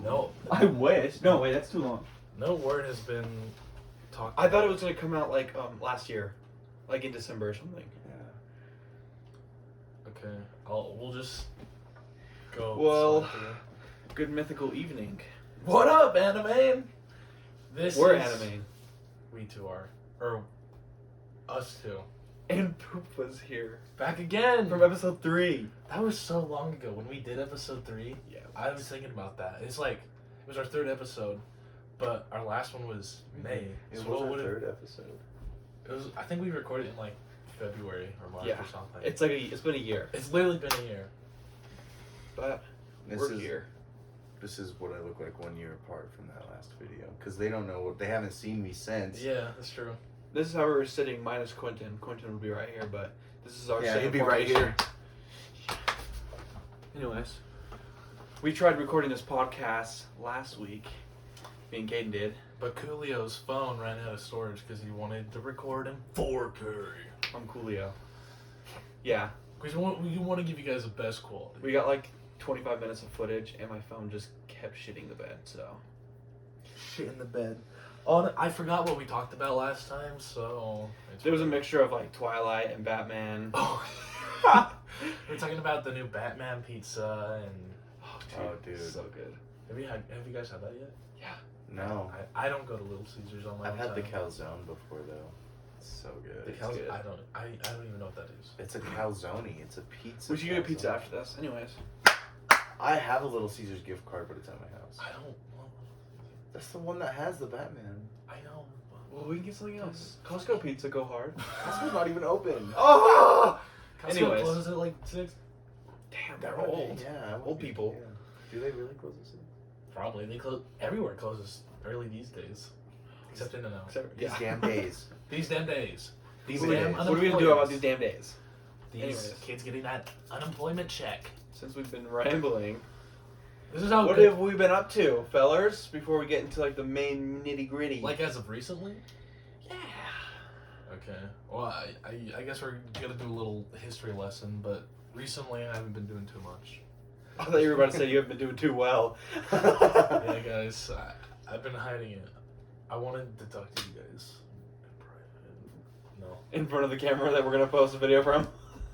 No. I wish. No, wait, that's too long. No word has been talked I about. thought it was gonna come out like last year, like in December or something. Yeah. Okay. We'll just go. Well, good mythical evening. What up, Animane? We're Animane. We two are. Or us two. And Poop was here. Back again! From episode 3. That was so long ago when we did episode 3. Yeah. I was thinking about that. It's like, it was our 3rd episode, but our last one was May. It was our 3rd episode. It was. I think we recorded it in like February or March or something. It's been a year. It's literally been a year. But we're here. This is what I look like 1 year apart from that last video. Because they don't know, they haven't seen me since. Yeah, that's true. This is how we were sitting minus Quentin. Quentin would be right here, but this is our he'd be right here. Anyways, we tried recording this podcast last week. Me and Caden did. But Coolio's phone ran out of storage because he wanted to record in 4K. I'm Coolio. Yeah. Because we want to give you guys the best quality. We got like 25 minutes of footage, and my phone just kept shitting the bed, so. Shit in the bed. Oh, I forgot what we talked about last time, so... There was a mixture of like Twilight and Batman. Oh. We're talking about the new Batman pizza and... Oh, dude. So good. Have you guys had that yet? Yeah. No. I don't go to Little Caesars on my own I've had time. the calzone before, though. It's so good. The calzone? I don't even know what that is. It's a calzone. It's a pizza. We should get a pizza after this. Anyways. I have a Little Caesars gift card, but it's at my house. I don't... That's the one that has the Batman. I know. Well, we can get something else. Costco pizza, go hard. Costco's not even open. Oh! Costco Anyways. closes at like 6. Damn, they're old. Yeah, old people. Yeah. Do they really close at 6? Probably. They close. Everywhere closes early these days. Except In-N-Out. These damn days. These damn days. These What days. are we gonna do about these damn days? These Anyways. kids getting that unemployment check. Since we've been rambling, This is how. what have we been up to, fellers? Before we get into like the main nitty gritty. Like as of recently? Yeah. Okay. Well, I guess we're gonna do a little history lesson, but recently I haven't been doing too much. I thought you were about to say you haven't been doing too well. Yeah, guys, I've been hiding it. I wanted to talk to you guys in private. No. In front of the camera that we're gonna post a video from.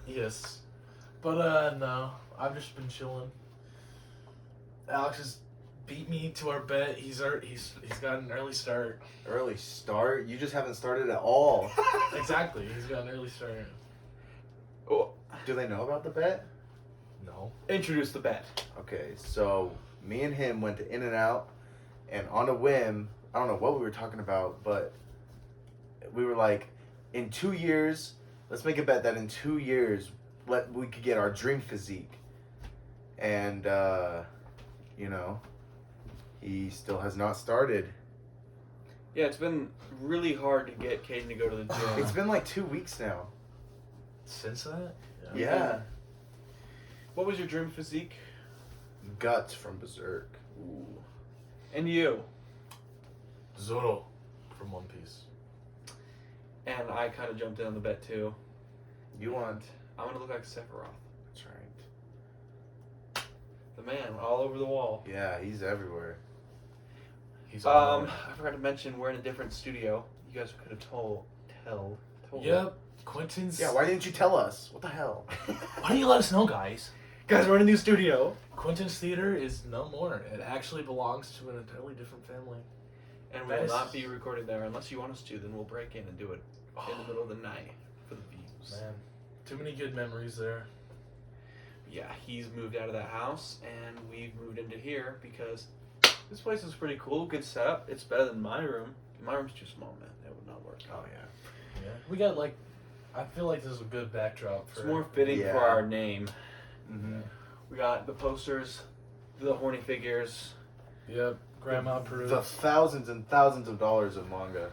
Yes. But no, I've just been chilling. Alex has beat me to our bet. He's got an early start. Early start? You just haven't started at all. Exactly. He's got an early start. Oh, Do they know about the bet? No. introduce the bet. Okay, so me and him went to In-N-Out, and on a whim, I don't know what we were talking about, but we were like, in 2 years, let's make a bet that in 2 years, we could get our dream physique. And, you know, he still has not started. Yeah, it's been really hard to get Caden to go to the gym. It's been like 2 weeks now. Since that? Yeah. What was your dream physique? Guts from Berserk. Ooh. And you? Zoro from One Piece. And I kind of jumped in on the bet too. You want? I want to look like Sephiroth. That's right. The man, all over the wall. Yeah, he's everywhere. He's all over. I forgot to mention we're in a different studio. You guys could have told. Yep. Quentin's. Yeah, why didn't you tell us? What the hell? Why don't you let us know, guys? Guys, we're in a new studio. Quentin's theater is no more. It actually belongs to an entirely different family. And we That will is- not be recording there unless you want us to. Then we'll break in and do it in the middle of the night for the views. Man, too many good memories there. Yeah, he's moved out of that house and we've moved into here because this place is pretty cool. Good setup. It's better than my room. My room's too small, man. That would not work. Oh, yeah. Yeah. We got like, I feel like this is a good backdrop for. It's more fitting Yeah. for our name. Mm-hmm. We got the posters, the horny figures. Yep. Grandma Peru. The thousands and thousands of dollars of manga.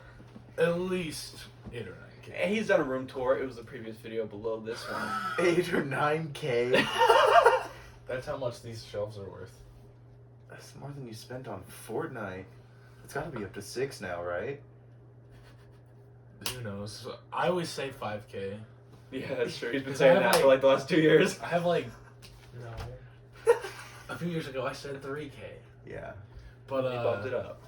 At least 8 or 9K. And he's done a room tour. It was the previous video below this one. 8 or 9K. That's how much these shelves are worth. That's more than you spent on Fortnite. It's got to be up to 6 now, right? Who knows? I always say 5K. Yeah, that's true. He's been 'Cause saying I have, that for like the last 2 years. I have like, no. A few years ago, I said 3K. Yeah. But He bumped it up.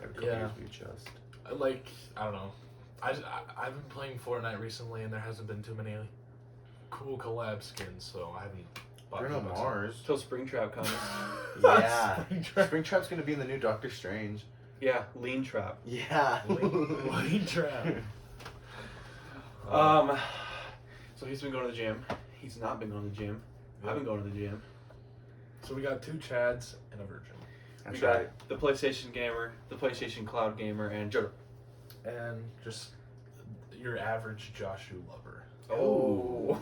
Every couple Yeah. years we adjust. like, I don't know. I've been playing Fortnite recently, and there hasn't been too many cool collab skins, so I haven't bought Bruno too much. Mars. Till Springtrap comes. Yeah. Springtrap. Springtrap's gonna be in the new Doctor Strange. Yeah, Lean Trap. Yeah. Lean Trap. So he's been going to the gym. He's not been going to the gym. I've been going to the gym. So we got 2 Chads and a Virgin. That's We got right. the PlayStation gamer, the PlayStation Cloud gamer, and Joe. And just your average Joshu lover. Oh.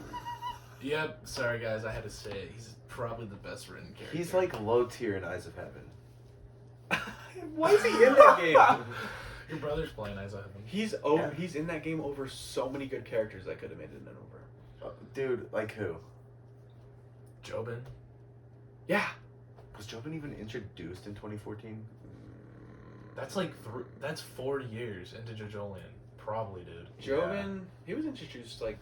Yep, sorry guys, I had to say it. He's probably the best written character. He's like low tier in Eyes of Heaven. Why is he in that game? Your brother's playing Eyes of Heaven. He's over. He's in that game over so many good characters that could have made it over. Dude, like who? Jobin. Yeah. Was Jobin even introduced in 2014? That's like that's 4 years into JoJolion. Probably, dude. Jobin, he was introduced like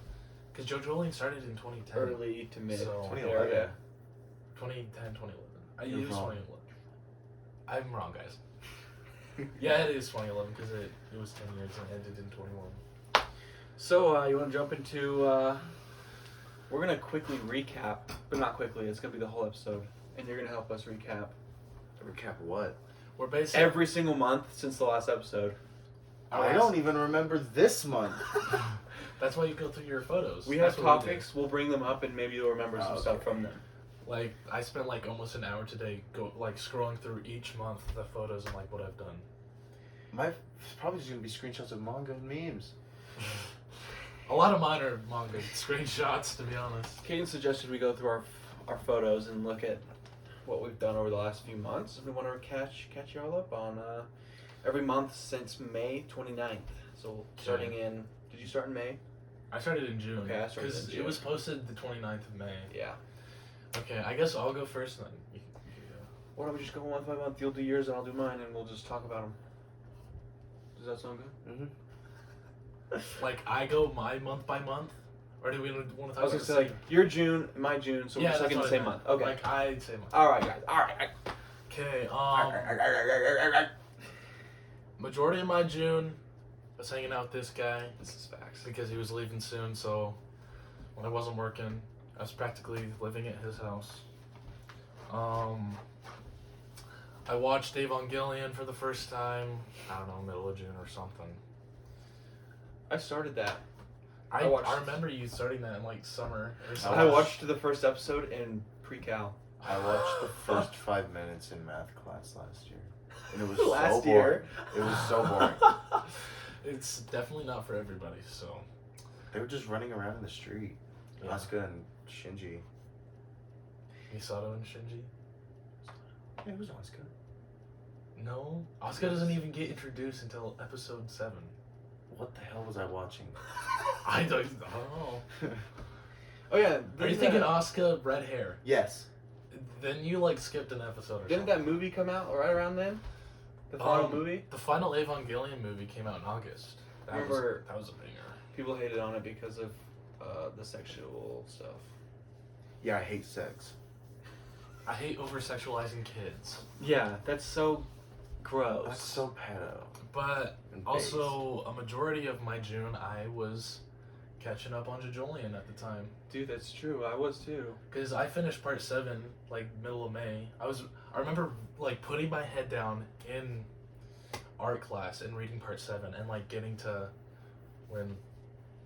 Because JoJolion started in 2010. early to mid. So- 2011. Yeah. 2010, 2011. You're It was wrong. 2011. I'm wrong, guys. Yeah, it is 2011 because it was 10 years and ended in 21. So you want to jump into? We're gonna quickly recap, but not quickly. It's gonna be the whole episode, and you're gonna help us recap Recap what? We're basically every single month since the last episode. I don't even remember this month. That's why you go through your photos. We That's have what we topics. We'll bring them up, and maybe you'll remember some stuff from them. did. Like I spent like almost an hour today scrolling through each month the photos and like what I've done. It's probably just gonna be screenshots of manga and memes. A lot of mine are manga screenshots, to be honest. Caden suggested we go through our photos and look at what we've done over the last few months. We want to catch you all up on every month since May 29th. So starting in, did you start in May? I started in June. Okay, I started in Because June. it was posted the 29th of May. Yeah. Okay, I guess I'll go first then. You go. Why don't we just go month by month? You'll do yours and I'll do mine, and we'll just talk about them. Does that sound good? Mm-hmm. Like I go my month by month, or do we want to talk I was about gonna the say same? like your June, my June, so we're just like in the that's same what I month. meant. Okay. Like I'd say month. All right, guys. All right. Okay. Majority of my June was hanging out with this guy This is facts. because he was leaving soon. So when I wasn't working, I was practically living at his house. I watched Evangelion for the first time. I don't know, middle of June or something. I started that. I watched- remember you starting that in like summer or I something. I watched the first episode in pre-cal. I watched the first 5 minutes in math class last year, and it was Last so year? boring. It was so boring. It's definitely not for everybody. So They were just running around in the street. yeah. Asuka and Shinji. Misato and Shinji. Yeah, it was Asuka. No, Asuka doesn't even get introduced until episode 7. What the hell was I watching? I don't know. Oh yeah. Are you thinking Asuka red hair? Yes. Then you like skipped an episode or Didn't something. that movie come out right around then? The final movie? The final Evangelion movie came out in August. That Remember- was a banger. People hated on it because of the sexual stuff. Yeah, I hate sex. I hate over sexualizing kids, Yeah, that's so gross. That's so pedo. but And also a majority of my June I was catching up on JoJolion at the time. Dude, that's true. I was too. Because I finished part 7 like middle of May. I remember like putting my head down in art class and reading part 7 and like getting to when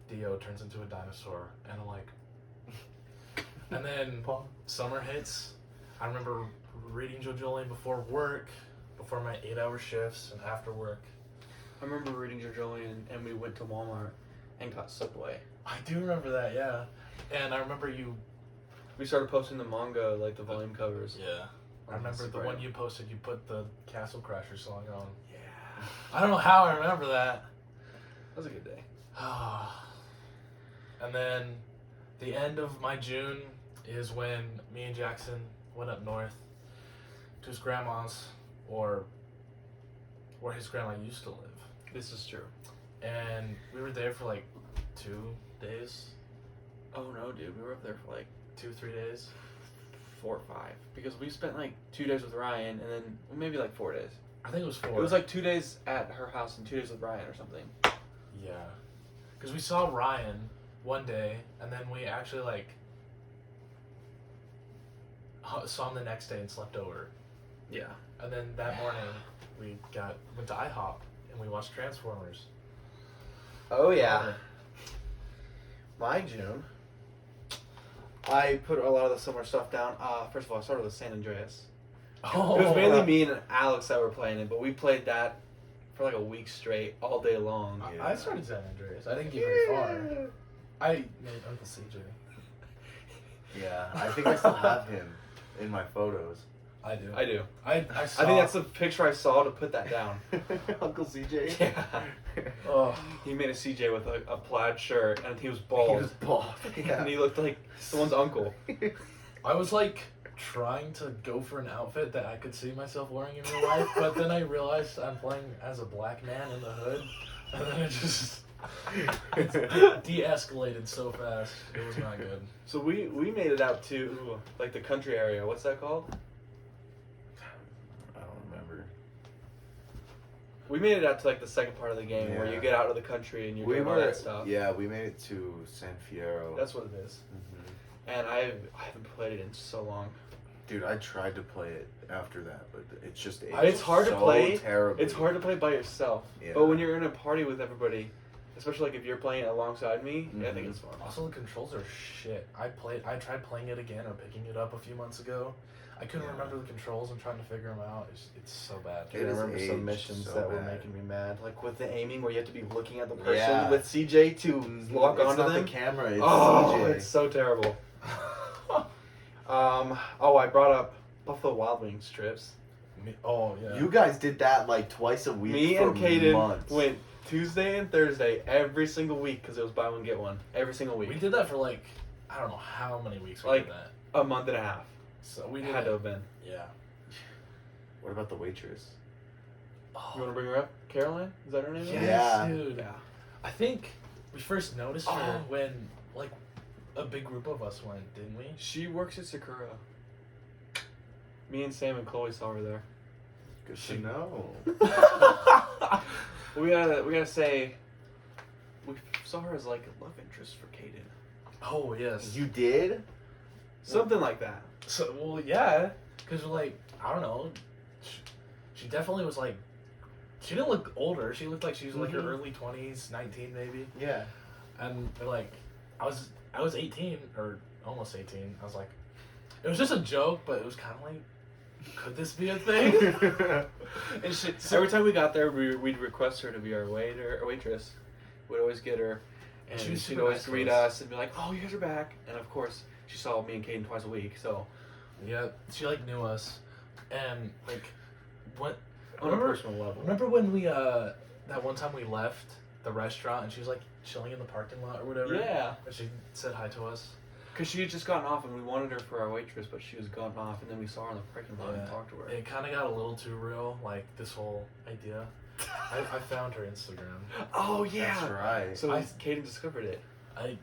Dio turns into a dinosaur and I'm like and then summer hits. I remember reading JoJolion before work, before my 8-hour shifts and after work. I remember reading JoJolion and we went to Walmart and got Subway. I do remember that, yeah. And I remember you We started posting the manga, like the volume covers. yeah. I remember the one you posted, you put the Castle Crasher song on. Yeah. I don't know how I remember that. That was a good day. And then the end of my June is when me and Jackson went up north to his grandma's, or where his grandma used to live. This is true. And we were there for like 2 days, Oh no, dude. We were up there for like 2-3 days. 4 or 5 because we spent like 2 days with Ryan and then maybe like 4 days. I think it was 4. It was like 2 days at her house and 2 days with Ryan or something. Yeah. Because we saw Ryan one day, and then we actually, like, saw him the next day and slept over. Yeah. And then that morning, we went to IHOP, and we watched Transformers. Oh, yeah. My June, I put a lot of the summer stuff down. First of all, I started with San Andreas. Oh, It was mainly me and Alex that were playing it, but we played that for like a week straight, all day long. I started San Andreas. I didn't get very far. I made Uncle CJ. Yeah, I think I still have him in my photos. I do. I do. I saw... I think that's the picture I saw to put that down. Uncle CJ? Yeah. Oh. He made a CJ with a plaid shirt, and he was He bald. was bald. Yeah. And he looked like someone's uncle. I was like trying to go for an outfit that I could see myself wearing in real life, but then I realized I'm playing as a black man in the hood, and then it just de-escalated so fast. It was not good. So we made it out to like the country area. What's that called? I don't remember. We made it out to like the second part of the game where Yeah. you get out of the country and you're doing all that stuff. Yeah, we made it to San Fierro. That's what it is. Mm-hmm. And I haven't played it in so long. Dude, I tried to play it after that, but it's just It's hard to so play. terribly. It's hard to play by yourself. Yeah. But when you're in a party with everybody, especially like if you're playing alongside me, I think Mhm. it's fun. Also, the controls are shit. I tried playing it again or picking it up a few months ago. I couldn't Yeah. remember the controls and trying to figure them out. It's so bad. I It is remember some aged missions so that were bad. making me mad. Like with the aiming where you have to be looking at the person Yeah. with CJ to lock It's onto not them. the camera, it's Oh, CJ. it's so terrible. I brought up Buffalo Wild Wings strips. Oh yeah. You guys did that like twice a week Me for and Kaden months. went Tuesday and Thursday every single week because it was buy one get one every single week. We did that for like I don't know how many weeks we Like- did that. a month and a half. So we It did had to it. have been. Yeah. What about the waitress? You want to bring her up? Caroline? Is that her name? Yes, Yeah. dude. Yeah. I think we first noticed her Oh. when like a big group of us went, didn't we? She works at Sakura. Me and Sam and Chloe saw her there. Good to know. We gotta say, we saw her as like a love interest for Kaden. Oh yes. You did? Something like that. So well yeah, because like I don't know, she definitely was like, she didn't look older. She looked like she was like her Mhm. early 20s, 19 maybe. Yeah. And like I was 18 or almost 18. I was like, it was just a joke, but it was kind of like, could this be a thing? And every time we got there, we'd request her to be our waiter or waitress. We'd always get her, and She was she'd super always nice to greet us. us and be like, "Oh, you guys are back!" And of course, she saw me and Kaden twice a week, so Yeah, she like knew us, and like what? on a personal level. Remember when we that one time we left the restaurant and she was like chilling in the parking lot or whatever? Yeah, And she said hi to us. because she had just gotten off, and we wanted her for our waitress, but she was gone off, and then we saw her in the parking lot and Yeah. talked to her. It kind of got a little too real, like this whole idea. I found her Instagram. Oh yeah, That's right. so I- Kaden discovered it. I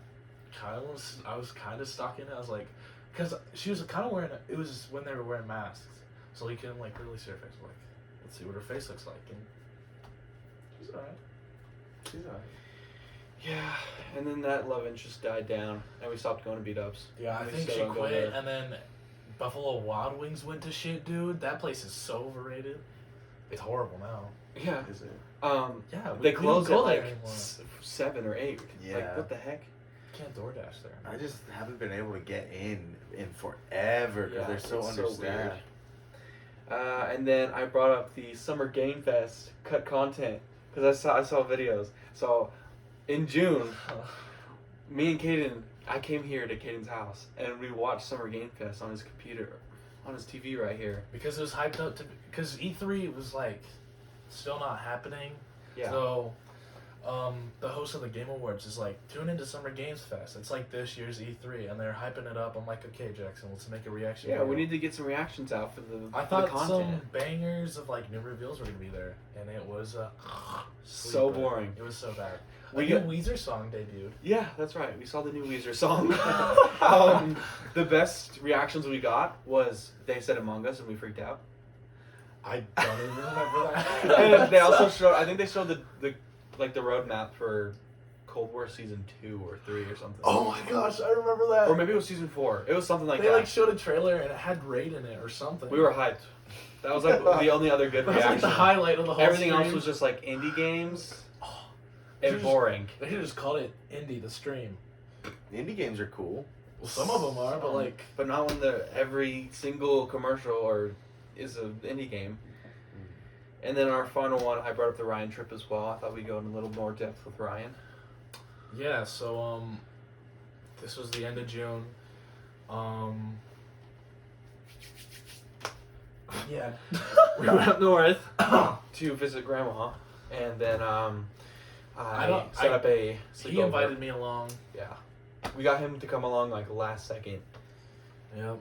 was kind of stalking it. I was like, because she was kind of wearing. It was when they were wearing masks, so you couldn't like really see her face. I'm like, let's see what her face looks like, and she's alright. She's alright. Yeah, and then that love interest died down, and we stopped going to beat ups. Yeah, I We think still she don't go quit, there. and then Buffalo Wild Wings went to shit, dude. That place is so overrated. It's horrible now. Yeah, Is it? Yeah, they we don't closed go at there like anymore. 7 or 8. Yeah. Like what the heck? Can't DoorDash there. I just haven't been able to get in forever because Yeah, they're so it's so understaffed. And then I brought up the Summer Game Fest cut content because I saw videos. So in June, me and Kaden, I came here to Kaden's house and we watched Summer Game Fest on his computer, on his TV right here. Because it was hyped up to. Because E3 was like still not happening. Yeah. So, the host of the Game Awards is like, tune into Summer Games Fest. It's like this year's E3, and they're hyping it up. I'm like, okay, Jackson, let's make a reaction. Yeah, video. we need to get some reactions out for the I thought the content. some bangers of like new reveals were gonna be there, and it was So sleeper. boring. It was so bad. A new Weezer song debuted. Yeah, that's right. We saw the new Weezer song. The best reactions we got was they said Among Us and we freaked out. I don't even remember that. And they also showed. I think they showed the roadmap for Cold War season 2 or 3 or something. Oh my gosh, I remember that. Or maybe it was season 4. It was something like they that. They like showed a trailer and it had Raid in it or something. We were hyped. That was like the only other good that reaction. was like the highlight of the whole Everything stream. else was just like indie games They and boring. They should just call it Indie the stream. Indie games are cool. Well, some of them are, but like... But not when every single commercial is an indie game. And then our final one, I brought up the Ryan trip as well. I thought we'd go in a little more depth with Ryan. Yeah, so, this was the end of June. Yeah. We went up north to visit Grandma, and then I set up a sleepover. He invited me along. Yeah. We got him to come along like last second. Yep.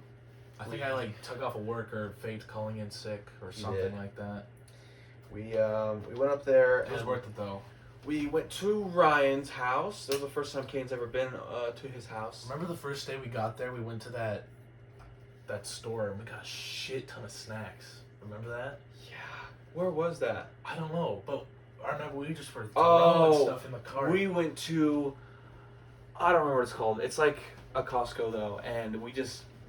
I think I like took off of work or faked calling in sick or something like that. We went up there. It was worth it though. We went to Ryan's house. That was the first time Kane's ever been to his house. Remember the first day we got there? We went to that store and we got a shit ton of snacks. Remember that? Yeah. Where was that? I don't know, but I remember we just were throwing stuff in the cart. We went to, I don't remember what it's called. It's like a Costco though, and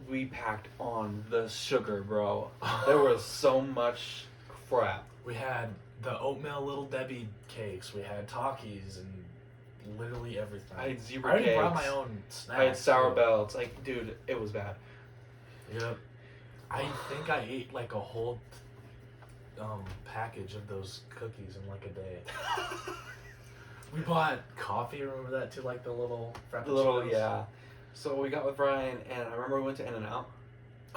we packed on the sugar, bro. There was so much crap. We had the oatmeal Little Debbie cakes. We had Takis and literally everything. I had zebra I already cakes. brought my own snacks. I had Sour Bells. Like, dude, it was bad. Yep. I think I ate like a whole package of those cookies in like a day. We bought coffee, remember that too? Like the little frappuccinos? Yeah. So we got with Ryan, and I remember we went to In-N-Out.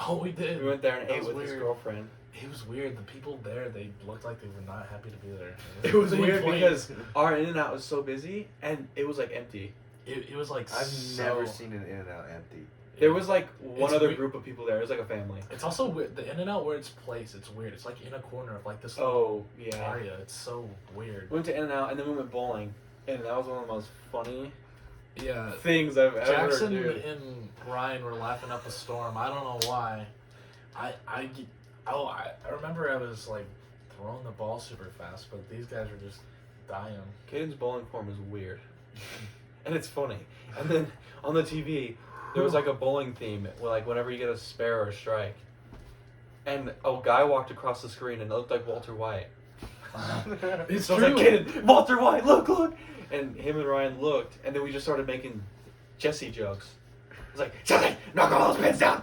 Oh, we did. We went there and That ate was with his weird. girlfriend. It was weird. The people there, they looked like they were not happy to be there. It was They weird played- because our In-N-Out was so busy, and it was like empty. It was like I've so... never seen an In-N-Out empty. There was like one It's other weird. group of people there. It was like a family. It's also weird. The In-N-Out where it's placed, it's weird. It's like in a corner of like this Oh, yeah. area. It's so weird. We went to In-N-Out, and then we went bowling. And that was one of the most funny Yeah. things I've ever Jackson done. and Ryan were laughing up a storm. I don't know why. I remember I was like throwing the ball super fast, but these guys were just dying. Caden's bowling form is weird. And it's funny. And then on the TV, there was like a bowling theme where like whenever you get a spare or a strike. And a guy walked across the screen and it looked like Walter White. It's So I was true. like, Caden, Walter White, look! And him and Ryan looked, and then we just started making Jesse jokes. It was like, Jesse, knock all those pins down!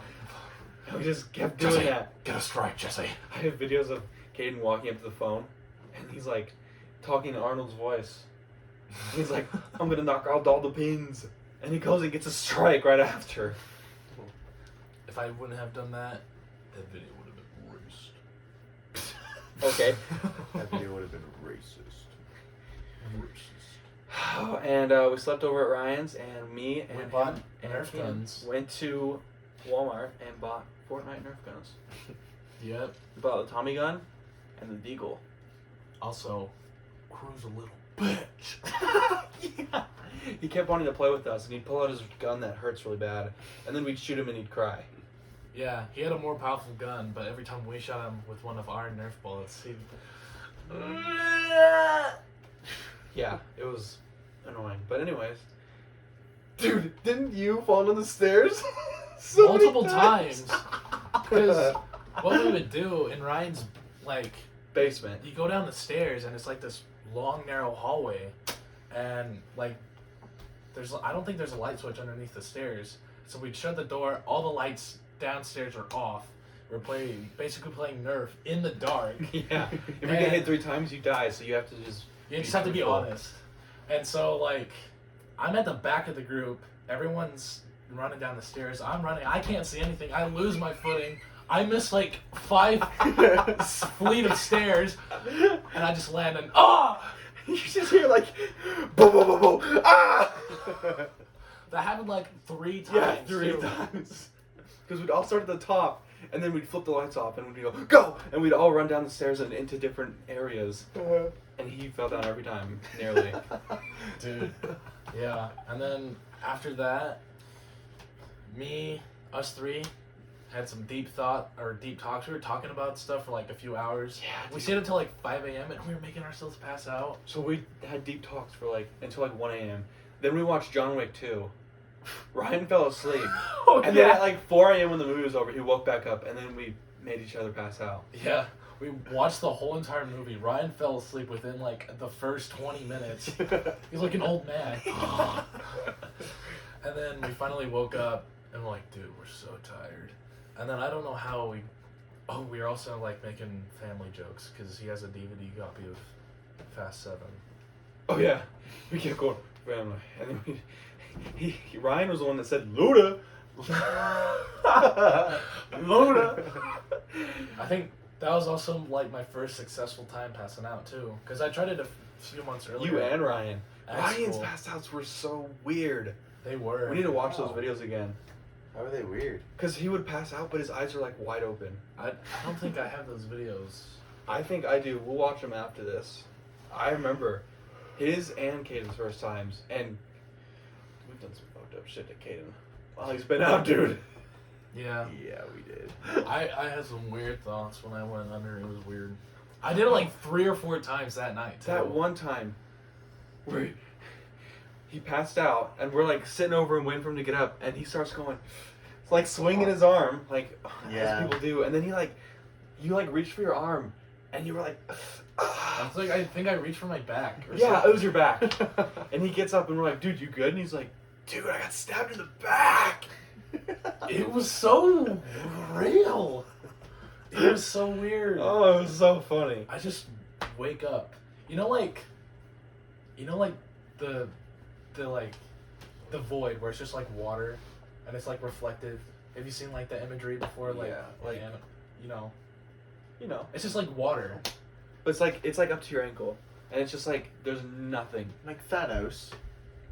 And we just kept doing that. Get a strike, Jesse. I have videos of Caden walking up to the phone, and he's like talking in Arnold's voice. He's like, I'm gonna knock out all the pins. And he goes and gets a strike right after. If I wouldn't have done that, that video would have been racist. Okay. That video would have been racist. And we slept over at Ryan's, and me and We bought him and Nerf him guns. went to Walmart and bought Fortnite Nerf guns. Yep. We bought the Tommy gun and the Deagle. Also, Crew's a little bitch. Yeah. He kept wanting to play with us, and he'd pull out his gun that hurts really bad, and then we'd shoot him and he'd cry. Yeah, he had a more powerful gun, but every time we shot him with one of our Nerf bullets, he'd... Yeah, it was annoying. But anyways. Dude, didn't you fall down the stairs? So many multiple times. Because what we would do in Ryan's, like, Basement. you go down the stairs and it's like this long, narrow hallway, and like, I don't think there's a light switch underneath the stairs. So we'd shut the door. All the lights downstairs are off. We're basically playing Nerf in the dark. Yeah. If you get hit 3 times, you die. So you have to just. You just have to be honest. And so, like, I'm at the back of the group. Everyone's running down the stairs. I'm running. I can't see anything. I lose my footing. I miss, like, 5 fleet of stairs. And I just land and, You just hear, like, boom, boom, boom, boom. Ah! That happened, like, 3 times. Yeah, 3 too. times. Because we'd all start at the top, And then we'd flip the lights off, and we'd go, and we'd all run down the stairs and into different areas. And he fell down every time, nearly. Dude. Yeah. And then after that, us three, had some deep talks. We were talking about stuff for like a few hours. Yeah, We dude. stayed until like 5 a.m. and we were making ourselves pass out. So we had deep talks for until 1 a.m. Then we watched John Wick 2. Ryan fell asleep. And then at 4 a.m. when the movie was over, he woke back up, and then we made each other pass out. Yeah. We watched the whole entire movie. Ryan fell asleep within the first 20 minutes. He's like an old man. And then we finally woke up and we're like, dude, we're so tired. And then I don't know how we were also making family jokes because he has a DVD copy of Fast 7. Oh yeah, we kept going family, and then Ryan was the one that said Luda. Luda. I think that was also my first successful time passing out too, because I tried it a few months earlier. You and Ryan. At Ryan's school. pass outs were so weird. They were. We need to watch those videos again. How are they weird? Cause he would pass out, but his eyes are wide open. I don't think I have those videos. I think I do. We'll watch them after this. I remember his and Caden's first times, and we've done some fucked up shit to Caden while he's been out, dude. Yeah. Yeah, we did. I had some weird thoughts when I went under. It was weird. I did it 3 or 4 times that night. Too. That one time where he passed out, and we're sitting over and waiting for him to get up, and he starts going, swinging his arm, as people do, and then you reach for your arm, and you were like, I think I reached for my back. Or yeah, something. it was your back. And he gets up, and we're like, dude, you good? And he's like, dude, I got stabbed in the back. It was so real. It was so weird. Oh, it was so funny. I just wake up. The void where it's just water, and it's reflective. Have you seen the imagery before? It's just water. But it's up to your ankle, and it's just there's nothing. Like Thanos.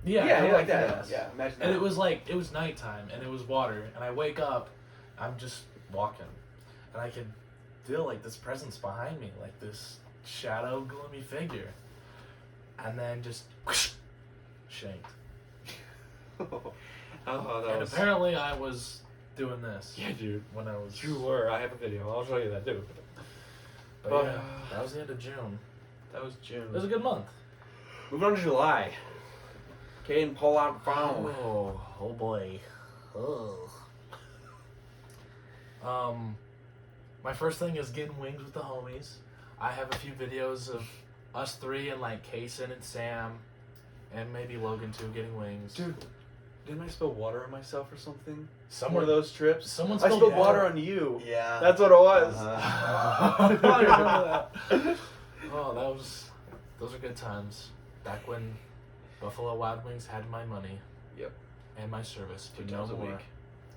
Yeah, Yeah, like that. that. Yeah, imagine that. And it was nighttime, and it was water, and I wake up, I'm just walking, and I could feel this presence behind me, this shadow, gloomy figure, and then just whoosh, shanked. Oh, that And was... apparently I was doing this. Yeah, dude. When I was. You were. I have a video. I'll show you that, dude. But yeah, that was the end of June. That was June. It was a good month. Moving on to July. Caden, pull out the phone. Oh boy. Oh. My first thing is getting wings with the homies. I have a few videos of us three and Kaysen and Sam, and maybe Logan too, getting wings. Dude, didn't I spill water on myself or something? Someone One of those trips? Someone I spilled water on you. Yeah. That's what it was. Uh-huh. I remember that. Oh, those are good times. Back when Buffalo Wild Wings had my money. Yep. And my service, but 2 no times a more. week.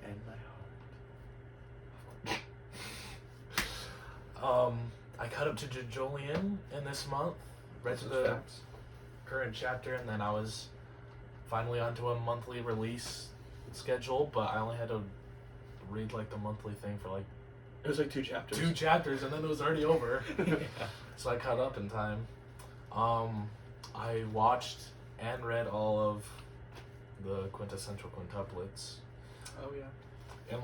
And my I cut up to Jolian in this month. Read Those the facts. current chapter, and then I was finally onto a monthly release schedule, but I only had to read the monthly thing for It was 2 chapters. 2 chapters, and then it was already over. Yeah. So I caught up in time. I watched and read all of the quintessential quintuplets Oh, yeah. in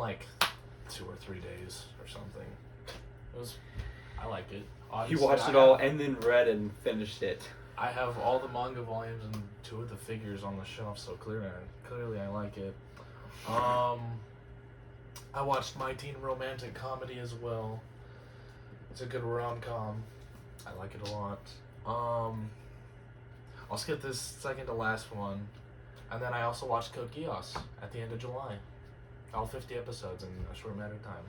2 or 3 days or something. I like it. He Obviously, watched it all and then read and finished it. I have all the manga volumes and 2 of the figures on the shelf, so clearly I like it. I watched My Teen Romantic Comedy as well. It's a good rom-com. I like it a lot. I'll skip this second to last one. And then I also watched Code Geass at the end of July. All 50 episodes in a short matter of time.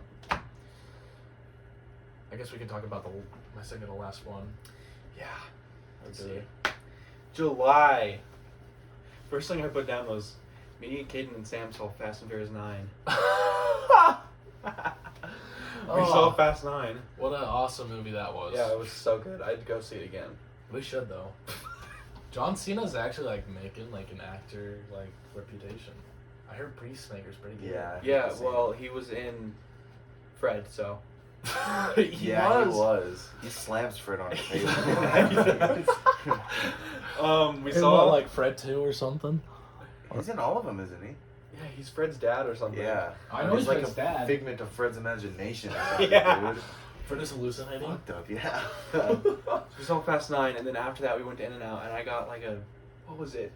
I guess we can talk about my second to last one. Yeah. Let's Okay. see. July. First thing I put down was me, Caden, and Sam saw Fast and Furious 9. We saw Fast 9. What an awesome movie that was. Yeah, it was so good. I'd go see it again. We should though. John Cena's actually making an actor reputation. I heard Peacemaker's pretty good. Yeah. Yeah, well, he was in Fred, so. He was. He slams Fred on his face. We Isn't saw that like Fred 2 or something? He's in all of them, isn't he? Yeah, he's Fred's dad or something. Yeah. I know he's he's like Fred's a dad. figment of Fred's imagination or something, Yeah. dude. Fred is hallucinating. Fucked up, yeah. We saw Fast 9, and then after that we went to In-N-Out, and I got like a, what was it?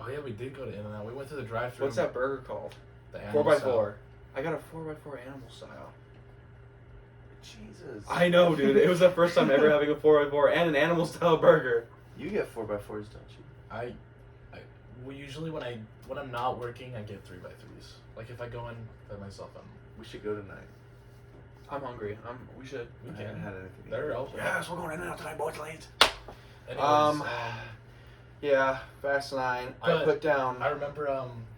Oh yeah, we did go to In-N-Out. We went to the drive-thru. What's that burger called? The animal 4x4. style. I got a 4x4 animal style. Jesus. I know, dude. It was the first time ever having a 4x4 and an animal style burger. You get 4x4s, don't you? Well, usually when I'm not working, I get 3x3s. Like if I go in by myself, We should go tonight. I'm hungry. We should. we I can. haven't had anything. They're yet. open. Yes, we're going in and out tonight, boys. Late. Anyways, Yeah, Fast 9. I But put down. I remember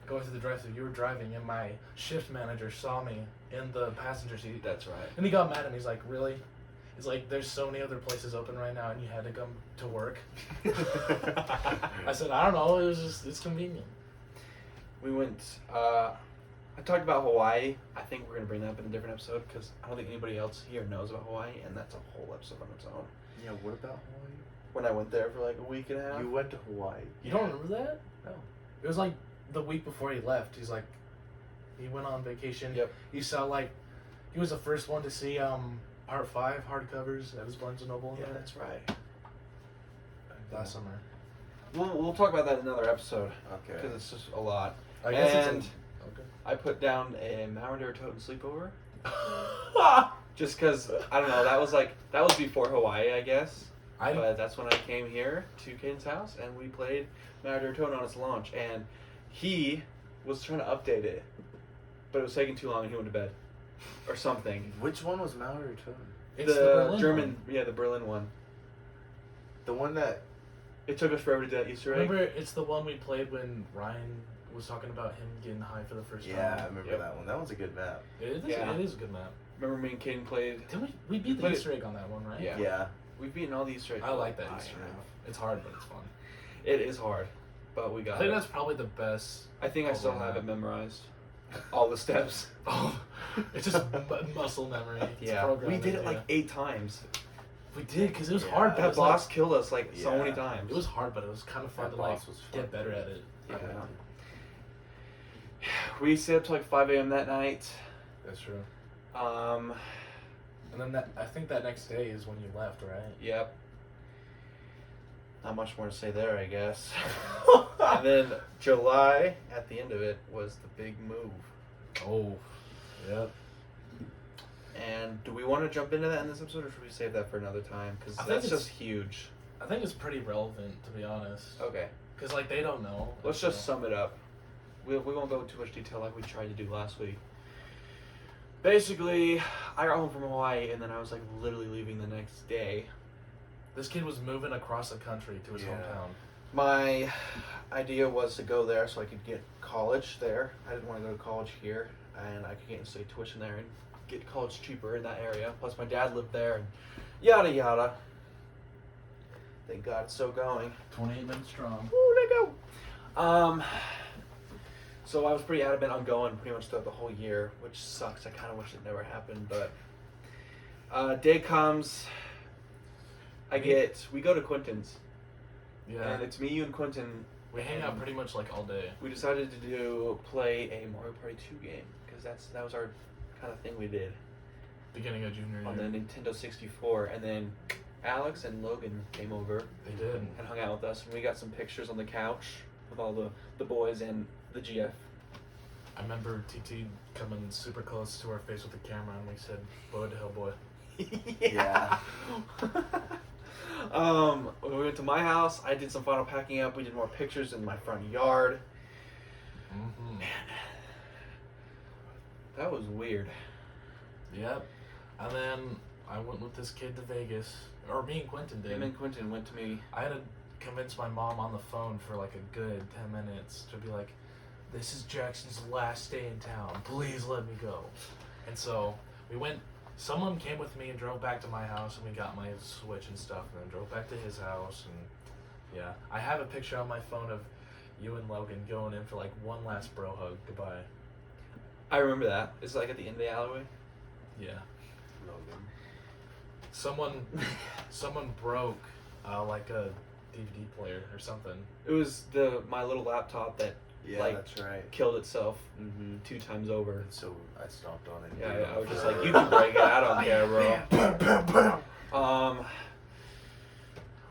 going to the drive-thru. You were driving, and my shift manager saw me in the passenger seat, That's right. and he got mad at me. He's like, "Really?" He's like, "There's so many other places open right now, and you had to come to work." I said, "I don't know. It's convenient." We went. I talked about Hawaii. I think we're gonna bring that up in a different episode because I don't think anybody else here knows about Hawaii, and that's a whole episode on its own. Yeah, what about Hawaii? When I went there for like a week and a half. You went to Hawaii. You don't remember that? No. It was like the week before he left. He's like, he went on vacation. Yep. He saw like, he was the first one to see Part 5 hardcovers at his Barnes and Noble. Yeah, that's right. Last summer. We'll talk about that in another episode Okay. because it's just a lot. I guess And it's okay. I put down a Marinara Totem sleepover. Just because, I don't know, that was before Hawaii, I guess. But that's when I came here to Caden's house and we played Marinara Totem on its launch. And he was trying to update it, but it was taking too long and he went to bed. Or something. Which one was Mallory Totem? It's the Berlin German, one. yeah, the Berlin one. The one that. It took us forever to do that Easter egg. Remember, it's the one we played when Ryan was talking about him getting high for the first time. Yeah, I remember Yep. that one. That one's a good map. It is. Yeah. It is a good map. Remember me and Caden played. Did we beat the played Easter egg on that one, right? Yeah. Yeah. We've beaten all the Easter eggs. I like that I Easter egg. have. It's hard, but it's fun. It is hard, but we I got think it. that's probably the best. I think I still overall have map. it memorized. All the steps. Oh, it's just muscle memory. It's Yeah, programming, we did it yeah. like 8 times. We did because it was Yeah. hard. But it That was boss like, killed us like so Yeah. many times. it was hard, but it was kind of fun That to like boss was fun. get better at it. Yeah. We stayed up till like 5 a.m. that night. That's true. Um, And then I think that next day is when you left, right? yep. Not much more to say there, I guess. And then July, at the end of it, was the big move. Oh, yep. And do we want to jump into that in this episode, or should we save that for another time? Because I think that's it's- just huge. I think it's pretty relevant, to be honest. Okay, Because like they don't know. let's just sum it up. We won't go into too much detail like we tried to do last week. Basically, I got home from Hawaii, and then I was like literally leaving the next day. This kid was moving across the country to his Yeah. hometown. My idea was to go there so I could get college there. I didn't want to go to college here, and I could get in-state tuition there and get college cheaper in that area. Plus, my dad lived there, and yada yada. Thank God it's still going. 28 minutes strong. Woo, let go. So I was pretty adamant on going pretty much throughout the whole year, which sucks. I kind of wish it never happened, but day comes. We go to Quentin's. Yeah. And it's me, you, and Quentin. We hang out pretty much like all day. We decided to play a Mario Party 2 game because that was our kind of thing we did Beginning of junior year. on the Nintendo 64. And then Alex and Logan came over They did. and hung out with us, and we got some pictures on the couch with all the boys and the GF. I remember TT coming super close to our face with the camera, and we said, "Boy to hell, boy." Yeah. When we went to my house, I did some final packing up. We did more pictures in my front yard. Mm-hmm. Man, that was weird. Yep. And then I went with this kid to Vegas, or me and Quentin did. Him and Quentin went to me. I had to convince my mom on the phone for like a good 10 minutes to be like, "This is Jackson's last day in town. Please let me go." And so we went. Someone came with me and drove back to my house, and we got my Switch and stuff, and then drove back to his house. And yeah, I have a picture on my phone of you and Logan going in for like one last bro hug goodbye. I remember that. It's like at the end of the alleyway. Yeah. Logan. Someone broke like a DVD player or something. It was my little laptop that Yeah, like that's right. killed itself Mm-hmm. 2 times over. So I stopped on it. Yeah, I was just like, you can break it. I don't care, bro.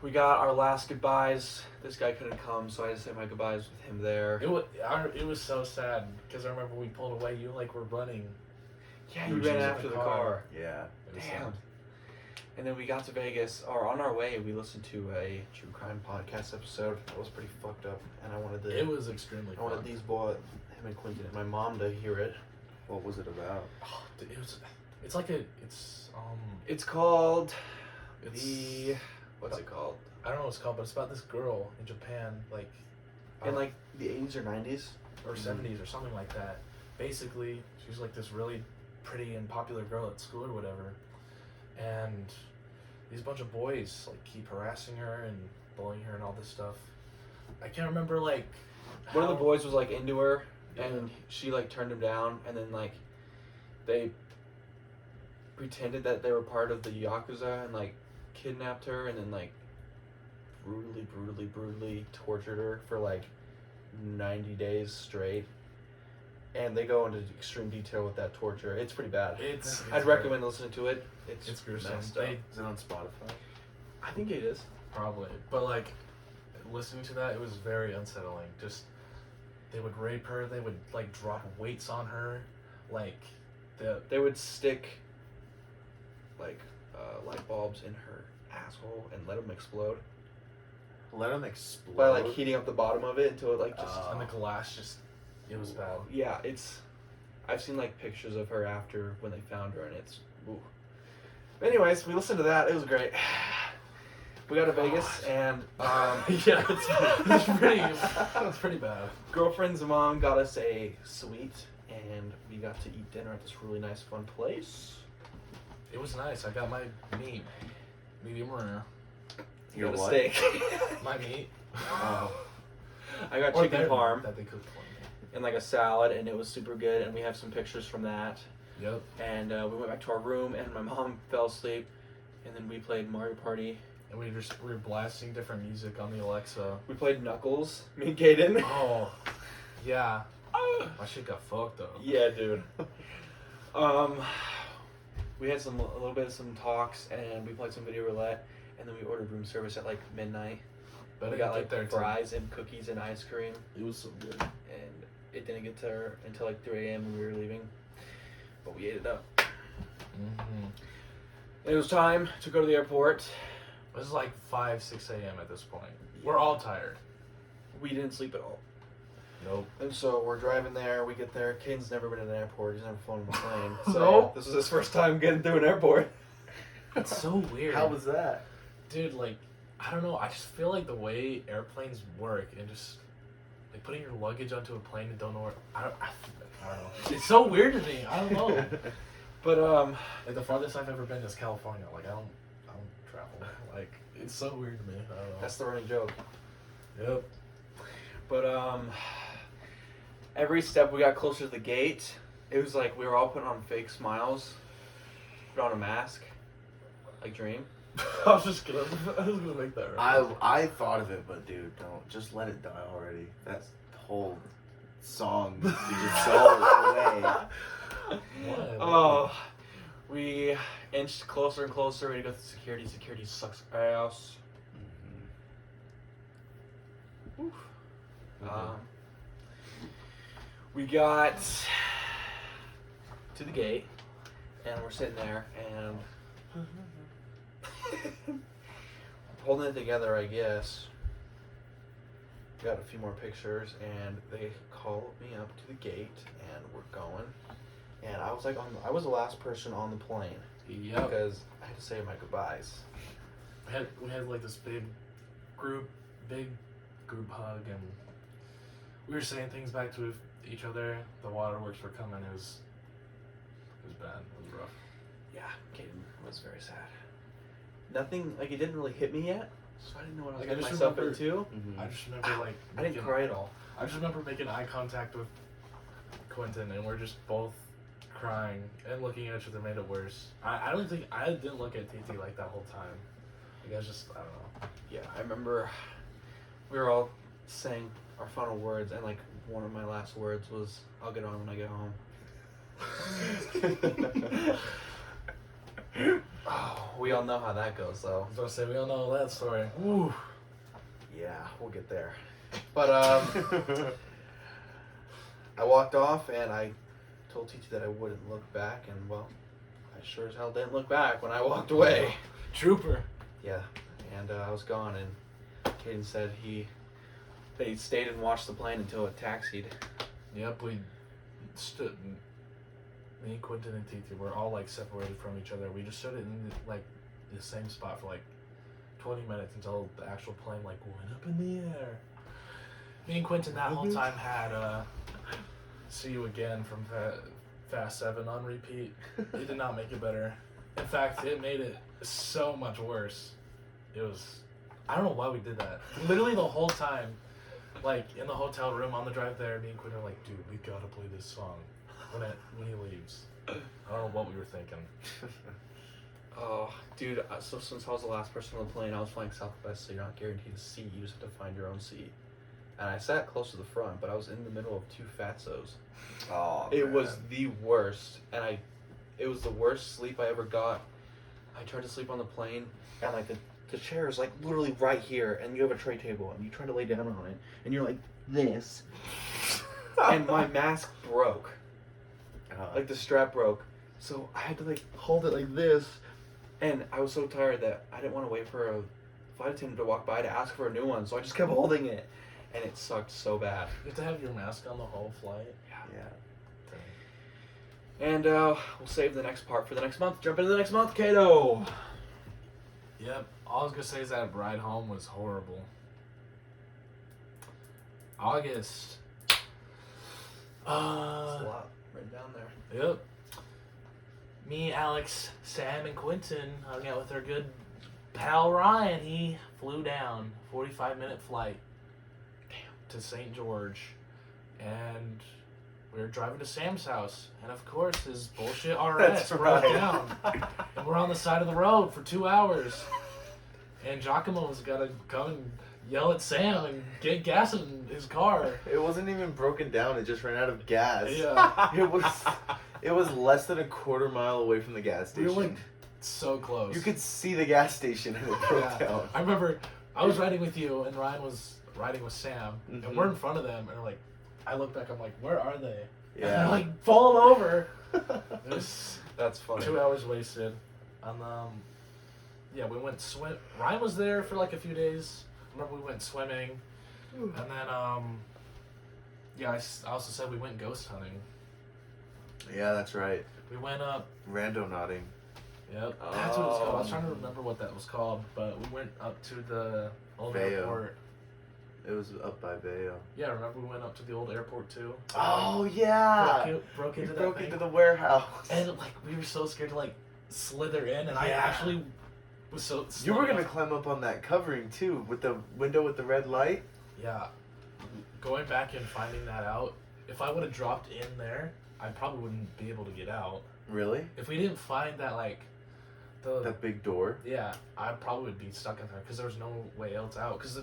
We got our last goodbyes. This guy couldn't come, so I had to say my goodbyes with him there. It was so sad because I remember we pulled away. You like were running. Yeah, You you were ran using after the the car. car. Yeah. It was Damn. sad. And then we got to Vegas, or on our way, we listened to a true crime podcast episode. That was pretty fucked up, and I wanted It was extremely I wanted fun. these boys, him and Quentin, and my mom to hear it. What was it about? Oh, dude, It's called it's what's it called? I don't know what it's called, but it's about this girl in Japan, like In like the 80s or 90s. or 70s or something like that. Basically, she's like this really pretty and popular girl at school or whatever, and these bunch of boys like keep harassing her and bullying her and all this stuff. I can't remember like One of the how- boys was like into her, Yeah. and she like turned him down, and then like they pretended that they were part of the Yakuza and like kidnapped her, and then like brutally tortured her for like 90 days straight. And they go into extreme detail with that torture. It's pretty bad. I'd recommend listening to it. It's gruesome. messed up. Is it on Spotify? I think it is. Probably, but like listening to that, it was very unsettling. Just they would rape her. They would like drop weights on her, like They would stick like light bulbs in her asshole and let them explode Let them explode. by like heating up the bottom of it until it like just. and the glass just it was bad. Yeah, I've seen like pictures of her after when they found her, and it's. Ooh. But anyways, we listened to that. It was great. We got to Vegas, and Yeah, it's pretty bad. girlfriend's mom got us a suite, and we got to eat dinner at this really nice, fun place. It was nice. I got my meat, medium rare. You Your got a what? steak. My meat. Oh. I got Or chicken their parm meat that they cooked for me. and like a salad, and it was super good. And we have some pictures from that. Yep. And we went back to our room, and my mom fell asleep, and then we played Mario Party. And we were blasting different music on the Alexa. We played Knuckles, me and Kaden. Oh, yeah. My shit got fucked though. Yeah, dude. We had a little bit of some talks, and we played some video roulette, and then we ordered room service at like midnight. But We it got got like there fries and cookies and ice cream, It was so good. and it didn't get to her until like 3 a.m. when we were leaving. But we ate it up. Mm-hmm. And it was time to go to the airport. It was like 5-6 a.m. at this point. We're all tired. We didn't sleep at all. Nope. And so we're driving there. We get there. Caden's never been in an airport. He's never flown on a plane. So Nope. this is his first time getting through an airport. It's so weird. How was that? Dude, like, I don't know. I just feel like the way airplanes work and just like putting your luggage onto a plane and don't know where. I don't know. It's so weird to me. I don't know. But Like the farthest I've ever been is California. Like I don't travel. Like it's so weird to me. I don't know. that's the running joke. Yep. But every step we got closer to the gate, it was like we were all putting on fake smiles, put on a mask, like Dream. I was gonna make that right. I thought of it, but dude, don't just let it die already. That's the whole song. You just throw it away. What? Oh, we inched closer and closer. We had to go through security. Security sucks ass. Mhm. We got to the gate, and we're sitting there, and holding it together, I guess. Got a few more pictures, and they called me up to the gate, and we're going. And I was like, I was the last person on the plane Yep. because I had to say my goodbyes. We had like this big group hug, and we were saying things back to each other. The waterworks were coming. It was bad. It was rough. Yeah, Caden was very sad. Nothing, like, it didn't really hit me yet, so I didn't know what I was Like, I getting just myself remember- into. Mhm. I just remember like I didn't cry at all. I just remember making eye contact with Quentin, and we're just both crying and looking at each other made it worse. I don't think I didn't look at TT like that whole time. Like I was just I don't know. Yeah, I remember we were all saying our final words, and like one of my last words was, "I'll get on when I get home." Oh, we all know how that goes, though. I was gonna say we all know that story. Woo. Yeah, we'll get there. But I walked off, and I told Titi that I wouldn't look back, and well, I sure as hell didn't look back when I walked away. Trooper. Yeah, and I was gone, and Caden said that he stayed and watched the plane until it taxied. Yep, we stood. Me, Quentin, and Titi were all like separated from each other. We just stood in like the same spot for like 20 minutes until the actual plane like went up in the air. Me and Quentin that whole time had See You Again from Fast 7 on repeat. It did not make it better. In fact, it made it so much worse. It was, I don't know why we did that. Literally the whole time, like in the hotel room on the drive there, me and Quentin were like, dude, we gotta play this song when he leaves. I don't know what we were thinking. Oh, dude, so since I was the last person on the plane, I was flying Southwest, so you're not guaranteed a seat. You just have to find your own seat. And I sat close to the front, but I was in the middle of two fatsos. Oh, It man. was the worst, and it was the worst sleep I ever got. I tried to sleep on the plane, and like the chair is like literally right here, and you have a tray table, and you try to lay down on it, and you're like this, and my mask broke, like the strap broke, so I had to like hold it like this, and I was so tired that I didn't want to wait for a flight attendant to walk by to ask for a new one, so I just kept holding it, and it sucked so bad. You have to have your mask on the whole flight. Yeah. And we'll save the next part for the next month. Jump into the next month, Kato. Yep. All I was gonna say is that ride home was horrible. August. That's a lot written down there. Yep. Me, Alex, Sam, and Quentin hung out with our good pal Ryan. He flew down, 45-minute flight to St. George, and we were driving to Sam's house, and of course his bullshit RS That's broke right. down, and we're on the side of the road for 2 hours, and Giacomo's got to come and yell at Sam and get gas in his car. It wasn't even broken down. It just ran out of gas. Yeah. It was less than a quarter mile away from the gas We station. were like so close. You could see the gas station and it broke down. I remember I was riding with you and Ryan was riding with Sam, Mhm. and we're in front of them, and like, I look back, I'm like, where are they? And Yeah. they're like falling over. It was That's funny. 2 hours wasted. And yeah, we went swim. Ryan was there for like a few days. Remember we went swimming, and then yeah, I also said we went ghost hunting. Yeah, that's right. We went up. Rando nodding. Yep, that's what it was called. I was trying to remember what that was called, but we went up to the old Vail. airport. It was up by Vail. Yeah, remember we went up to the old airport too? Oh yeah. Broke We into broke that into thing. the warehouse. And like we were so scared to like slither in, and I Yeah. actually was so. You were gonna enough- climb up on that covering too, with the window with the red light. Yeah, going back and finding that out. If I would have dropped in there, I probably wouldn't be able to get out. Really? If we didn't find that like That big door. yeah, I probably would be stuck in there because there was no way else out because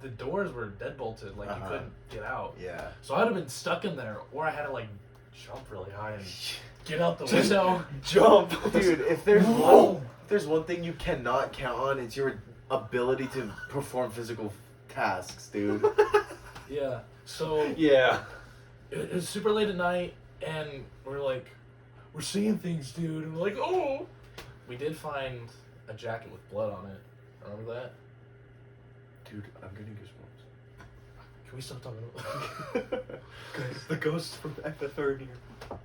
the doors were dead bolted, like you couldn't get out. Yeah. So I'd have been stuck in there, or I had to like jump really high and get out the window. Jump, dude. If there's Whoa. one thing you cannot count on, it's your ability to perform physical tasks, dude. Yeah. So Yeah. it was super late at night, and we're like, we're seeing things, dude. And we're like, oh. We did find a jacket with blood on it. Remember that? Dude, I'm getting goosebumps. Can we stop talking about Guys, the ghost from the third year.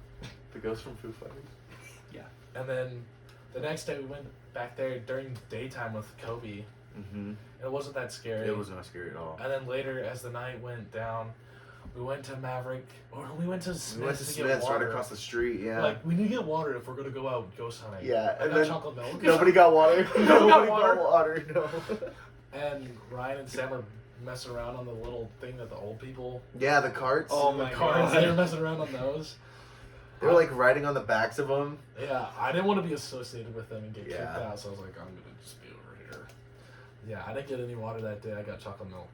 The ghost from Foo Fighters. And then the next day we went back there during daytime with Kobe. Mm-hmm. And it wasn't that scary. It was not scary at all. And then later, as the night went down, we went to Maverick, or we went to Smith's We went to get Smith's water. right across the street. Yeah. Like, we need to get water if we're going to go out ghost hunting. Yeah, I and got then chocolate milk. nobody got water. Nobody got water. No. And Ryan and Sam were messing around on the little thing that the old people... Yeah, the carts. Oh my cards. God. They were messing around on those. They were like riding on the backs of them. Yeah, I didn't want to be associated with them and get kicked Yeah. out, so I was like, I'm gonna just be over here. Yeah, I didn't get any water that day. I got chocolate milk.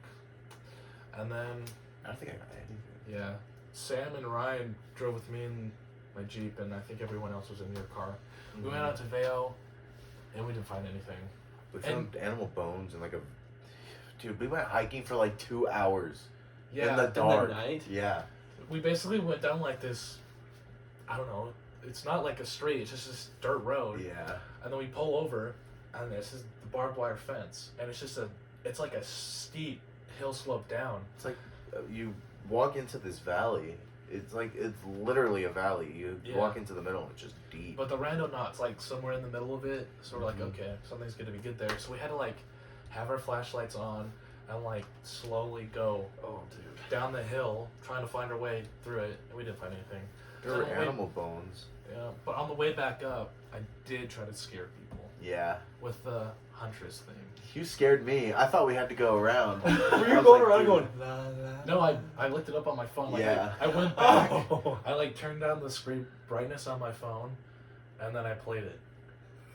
And then, I don't think I got anything. yeah, Sam and Ryan drove with me in my Jeep, and I think everyone else was in your car. We went out to Veo, and we didn't find anything. We found animal bones and like a. Dude, we went hiking for like 2 hours. Yeah, In the dark. night? Yeah. we basically went down like this, I don't know, it's not like a straight, it's just this dirt road. Yeah. And then we pull over, and this is the barbed wire fence, and it's like a steep hill slope down. It's like you walk into this valley. It's literally a valley. You Yeah. walk into the middle and it's just deep. But the rando knot's like somewhere in the middle of it, so we're like, Mhm. okay, something's gonna be good there. So we had to like have our flashlights on and like slowly go Oh, dude. down the hill trying to find our way through it, and we didn't find anything. There So were on the way- animal bones. Yeah, but on the way back up, I did try to scare people Yeah. with the Huntress thing. You scared me. I thought we had to go around. Were I you was going like, around dude. going, la, la? No, I looked it up on my phone. Like, Yeah. I went back. Oh. I like turned down the screen brightness on my phone, and then I played it.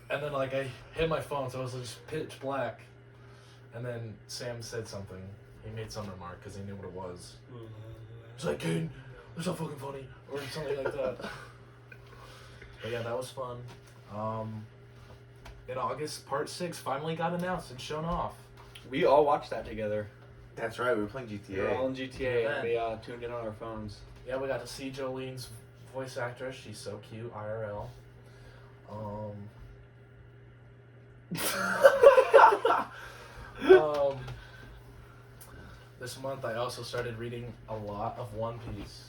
And then like I hit my phone, so it was just pitch black. And then Sam said something. He made some remark because he knew what it was. He's like, "Caden, that's not fucking funny," or something like that. But yeah, that was fun. In August, Part 6 finally got announced and shown off. We all watched that together. That's right. We were playing We were all GTA. in GTA Yeah. and we tuned in on our phones. Yeah, we got to see Jolene's voice actress. She's so cute, IRL. This month I also started reading a lot of One Piece.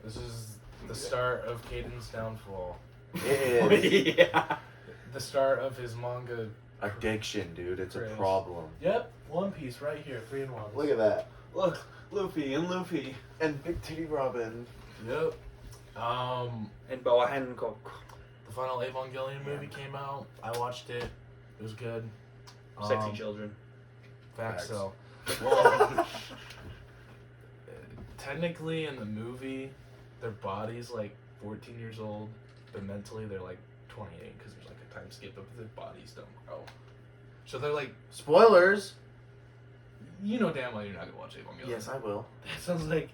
This is the start of Caden's downfall. It is. Yeah. The start of his manga. Addiction, dude. It's a Chris. problem. Yep, One Piece right here, 3-in-1. Look at that. Look, Luffy and Luffy. And Big Titty Robin. Yep. And Boa Hancock. The final Evangelion movie came out. I watched it. It was good. Sexy children. Facts. Facts. So, well, technically in the movie, their body's like 14 years old, but mentally they're like 28 because there's like a time skip, but their bodies don't grow. So they're like, Spoilers. you know damn well you're not gonna watch Evangelion. Yes, I will. That sounds like,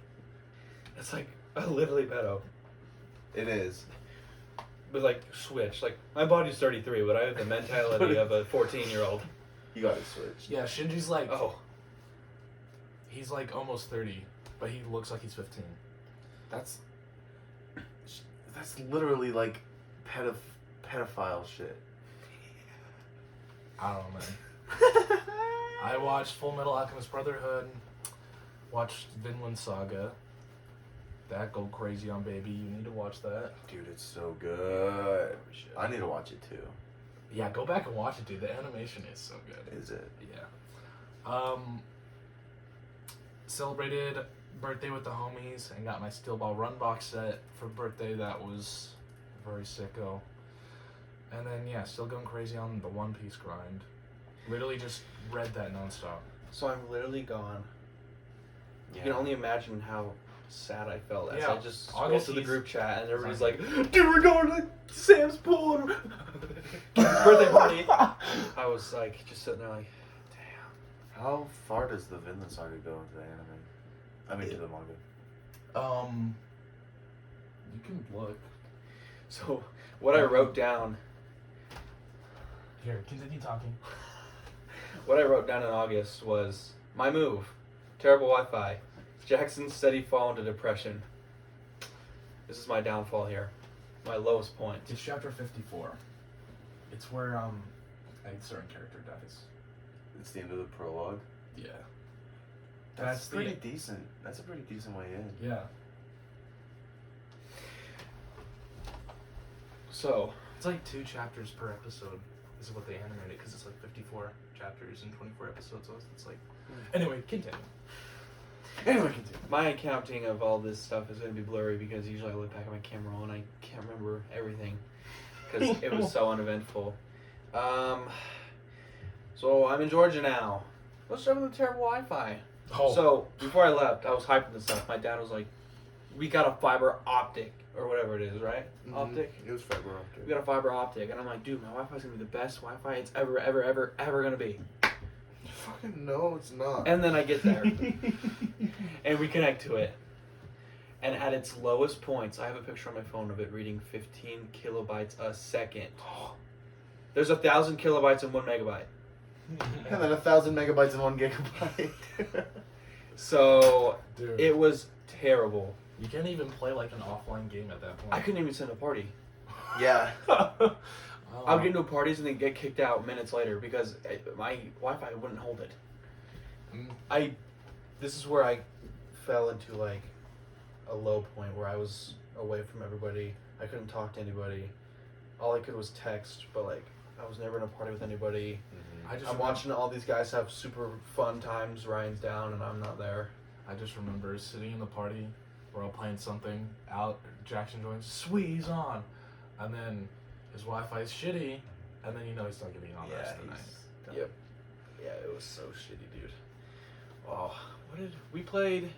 it's like, Literally pedo. It is. But like, switch. Like, my body's 33, but I have the mentality of a 14-year-old. You got to switch. yeah, Shinji's like, Oh. he's like almost 30, but he looks like he's 15. That's literally like pedophile shit. I don't know, man. I watched Full Metal Alchemist Brotherhood, watched Vinland Saga. That go crazy on baby. You need to watch that. Dude, it's so good. I need to watch it too. Yeah, go back and watch it, dude. The animation is so good. Is it? Yeah. Celebrated birthday with the homies and got my Steel Ball Run box set for birthday. That was very sicko. And then yeah, still going crazy on the One Piece grind. Literally just read that nonstop. So I'm literally gone. Yeah. You can only imagine how sad I felt as Yeah, I just scrolled August to the he's- group chat and everybody's Sorry. like, "Dude, we're going to Sam's pool." Birthday party. I was like, just sitting there like, damn. How far does the Vinland Saga go into the anime? I mean, to the manga. You can look. So what I wrote down, Here, continue talking. what I wrote down in August was my move, terrible Wi-Fi, Jackson's steady fall into depression. This is my downfall here, my lowest point. It's chapter 54. It's where a certain character dies. It's the end of the prologue. Yeah. That's the- pretty decent. That's a pretty decent way in. Yeah. So It's like 2 chapters per episode. Is what they animated because it's like 54 chapters and 24 episodes. So it's like. Anyway, continue. Anyway, continue. my accounting of all this stuff is going to be blurry because usually I look back at my camera roll and I can't remember everything because it was so uneventful. So I'm in Georgia now. What's up with the terrible Wi-Fi? Oh. So before I left, I was hyping this up. My dad was like, we got a fiber optic or whatever it is, right? Mhm. Optic. It was fiber optic. We got a fiber optic, and I'm like, dude, my Wi-Fi is gonna be the best Wi-Fi it's ever gonna be. Fucking no, it's not. And then I get there, and we connect to it. And at its lowest points, I have a picture on my phone of it reading 15 kilobytes a second. There's 1,000 kilobytes in 1 megabyte. And then 1,000 megabytes and 1 gigabyte. So Dude, it was terrible. you can't even play like an offline game at that point. I couldn't even send a party. Yeah. I would get into parties and then get kicked out minutes later because my Wi-Fi wouldn't hold it. Mm. This is where I fell into like a low point where I was away from everybody. I couldn't talk to anybody. All I could was text, but like I was never in a party with anybody. I'm watching all these guys have super fun times. Ryan's down and I'm not there. I just remember sitting in the party, we're all playing something. Jackson joins, sweet, he's on, and then his Wi-Fi is shitty, and then he's not getting on the rest of the night. Yep. Yeah, it was so shitty, dude. Oh, we played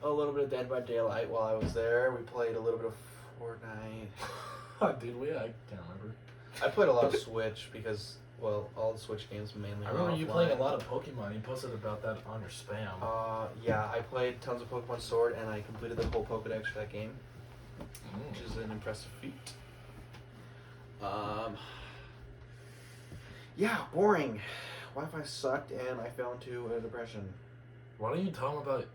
a little bit of Dead by Daylight while I was there. We played a little bit of Fortnite. Dude, I can't remember. I played a lot of Switch because, well, all the Switch games mainly. I remember you offline. playing a lot of Pokemon. You posted about that on your spam. Yeah, I played tons of Pokemon Sword and I completed the whole Pokedex for that game, which is an impressive feat. Yeah, boring. Wi-Fi sucked and I fell into a depression. Why don't you tell them about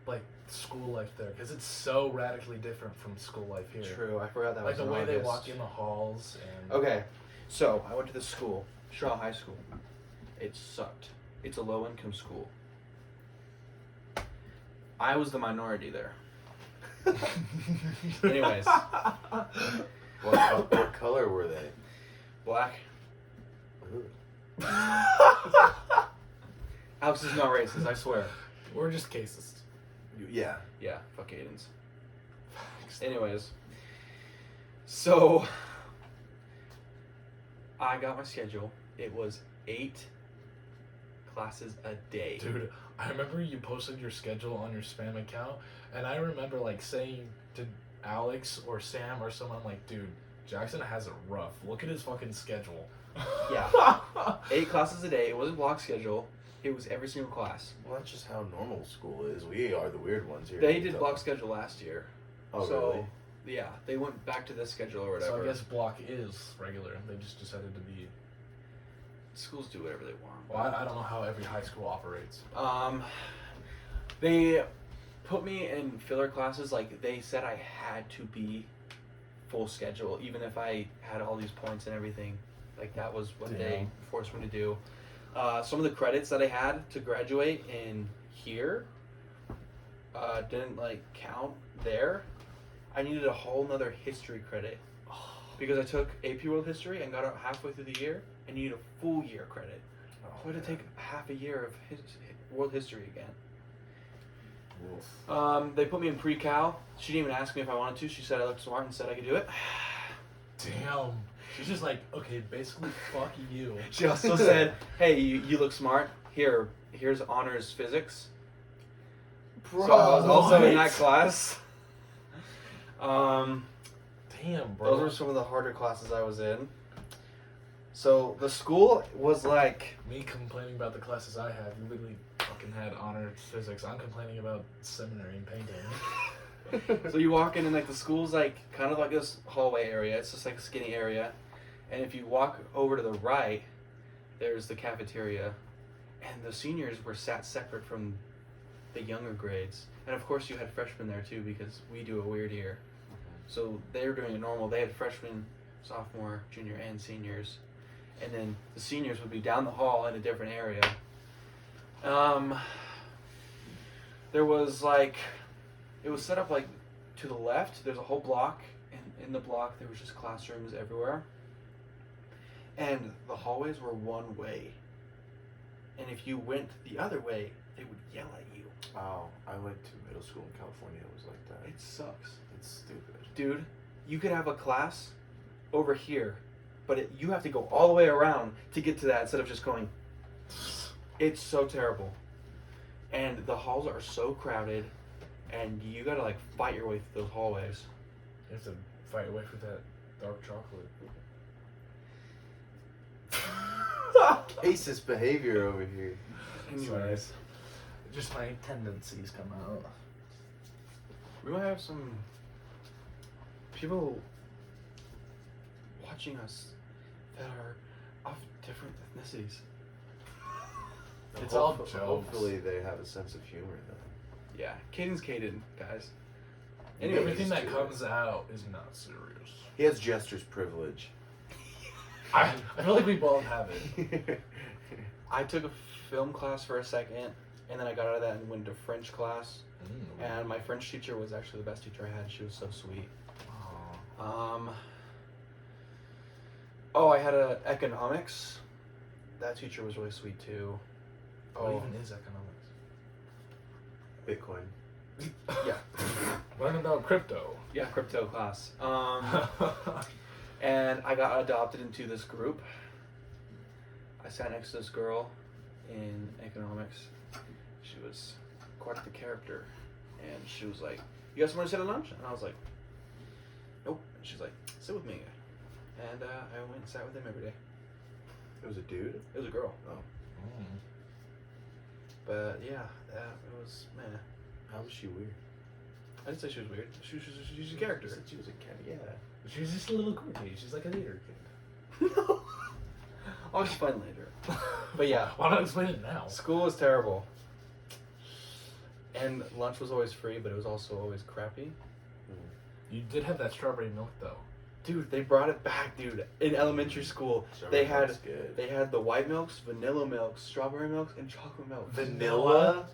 like school life there? Because it's so radically different from school life here. True, I forgot that Like was the in way they August. walk in the halls and. Okay, so I went to this school, Shaw High School. It sucked. It's a low-income school. I was the minority there. Anyways, What color were they? black. Ooh. Alex is not racist, I swear. We're just cases. Yeah. Yeah, fuck Aidens. Anyways, so I got my schedule. It was 8 classes a day. Dude, I remember you posted your schedule on your spam account, and I remember like saying to Alex or Sam or someone like, dude, Jackson has it rough. Look at his fucking schedule. Yeah. 8 classes a day. It wasn't block schedule. It was every single class. Well, that's just how normal school is. We are the weird ones here. They did block schedule last year. Oh, so, really? Yeah, they went back to this schedule or whatever. So I guess block is regular. They just decided to be. Schools do whatever they want. Well, I don't know how every high school operates. They put me in filler classes. Like, they said I had to be full schedule, even if I had all these points and everything. Like, that was what they Damn. forced me to do. Some of the credits that I had to graduate in here didn't, like, count there. I needed a whole nother history credit. Because I took AP World History and got out halfway through the year, and you need a full year credit. So I had to take half a year of world history again. Oof. They put me in pre-cal. She didn't even ask me if I wanted to. She said I looked smart and said I could do it. Damn. She's just like, okay, basically, fuck you. She also said, hey, you look smart. Here's honors physics. Bro, So I was also in what? that class. Damn, bro. Those were some of the harder classes I was in. So the school was like... Me complaining about the classes I had. You literally fucking had honors physics. I'm complaining about seminary and painting. So you walk in and like the school's like kind of like this hallway area. It's just like a skinny area. And if you walk over to the right, there's the cafeteria. And the seniors were sat separate from the younger grades. And of course you had freshmen there too because we do a weird year. So they were doing it normal. They had freshmen, sophomore, junior, and seniors. And then the seniors would be down the hall in a different area. There was like, it was set up like to the left. There's a whole block. And in the block there was just classrooms everywhere. And the hallways were one way. And if you went the other way, they would yell at you. Oh, I went to middle school in California. It was like that. It sucks. It's stupid. Dude, you could have a class over here, but you have to go all the way around to get to that instead of just going. It's so terrible. And the halls are so crowded, and you gotta like fight your way through those hallways. You have to fight away from that dark chocolate. Racist behavior over here. Anyways, Just my tendencies come out. we might have some people watching us that are of different ethnicities. It's all Hopefully- jokes. Hopefully they have a sense of humor though. Yeah, Caden's Caden, guys. Anyway, Everything that he's comes out is not serious. He has jester's privilege. I feel like we both have it. I took a film class for a second, and then I got out of that and went to French class. And my French teacher was actually the best teacher I had. She was so sweet. Oh, I had a economics. That teacher was really sweet too. What even is economics? Bitcoin. Yeah. Learn about crypto. Yeah, crypto class. And I got adopted into this group. I sat next to this girl in economics. She was quite the character. And she was like, "You guys want to sit at lunch?" And I was like, "Nope." And she's like, "Sit with me." And I went and sat with him every day. It was a dude? It was a girl. Oh. But yeah, it was, man. How was she weird? I didn't say she was weird. She's a character. You said she was a cat, yeah. She's just a little quirky. She's like a leader kid. I'll explain later. But yeah. Why not explain it now? School was terrible. And lunch was always free, but it was also always crappy. You did have that strawberry milk though. Dude, they brought it back, dude. In elementary school, Strawberry they had milk's good. they had the white milks, vanilla milks, strawberry milks, and chocolate milks. Vanilla?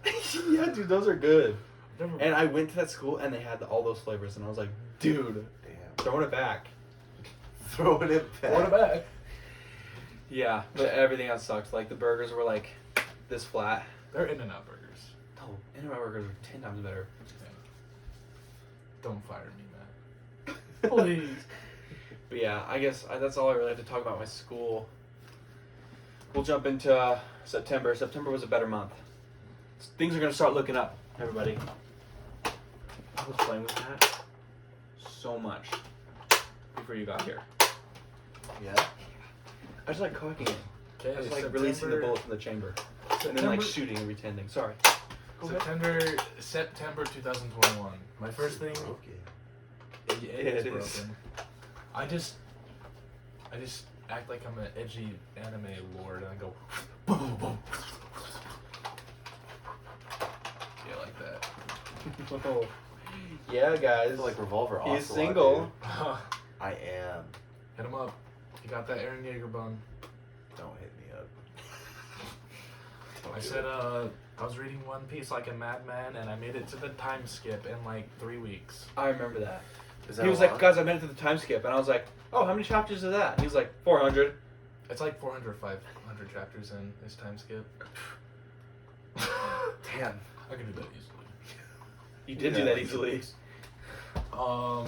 Yeah, dude, those are good. Never. And I went to that school and they had all those flavors, and I was like, dude, Damn. throwing it back. Throwing it back. Throw it back. Yeah, but everything else sucked. Like the burgers were like this flat. They're In-N-Out burgers. No, In-N-Out burgers are 10 times better. Don't fire me, man. Please. But yeah, I guess that's all I really have to talk about my school. We'll jump into September. September was a better month. Things are going to start looking up, everybody. I was playing with that so much before you got here. Yeah? I just like cocking it. Okay, I just like releasing the bullet from the chamber. And then like shooting and retending. Sorry. Go ahead. September 2021. My first thing. Okay. It is broken. I just act like I'm an edgy anime lord, and I go boom, boom, boom. Yeah, like that. Oh. Yeah, guys. It's like Revolver He's Ocelot, single. dude. I am. Hit him up. He got that Aaron Yeager bun. Don't hit me up. Don't I do said, it. I was reading One Piece like a madman, and I made it to the time skip in like 3 weeks. I remember that. Is that He was a like, lot? guys, I made it to the time skip. And I was like, oh, how many chapters is that? And he was like, 400. It's like 400 or 500 chapters in this time skip. Damn. I can do that easily. You did do Yeah. that easily. I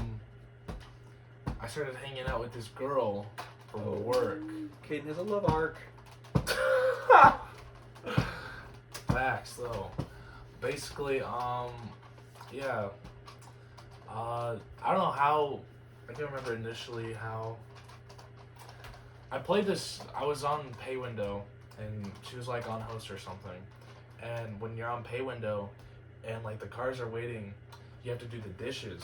started hanging out with this girl from work. Caden has a love arc. Facts though. Basically, yeah. I don't know how. I can't remember initially how. I played this. I was on Pay Window, and she was like on host or something. And when you're on Pay Window, and like the cars are waiting, you have to do the dishes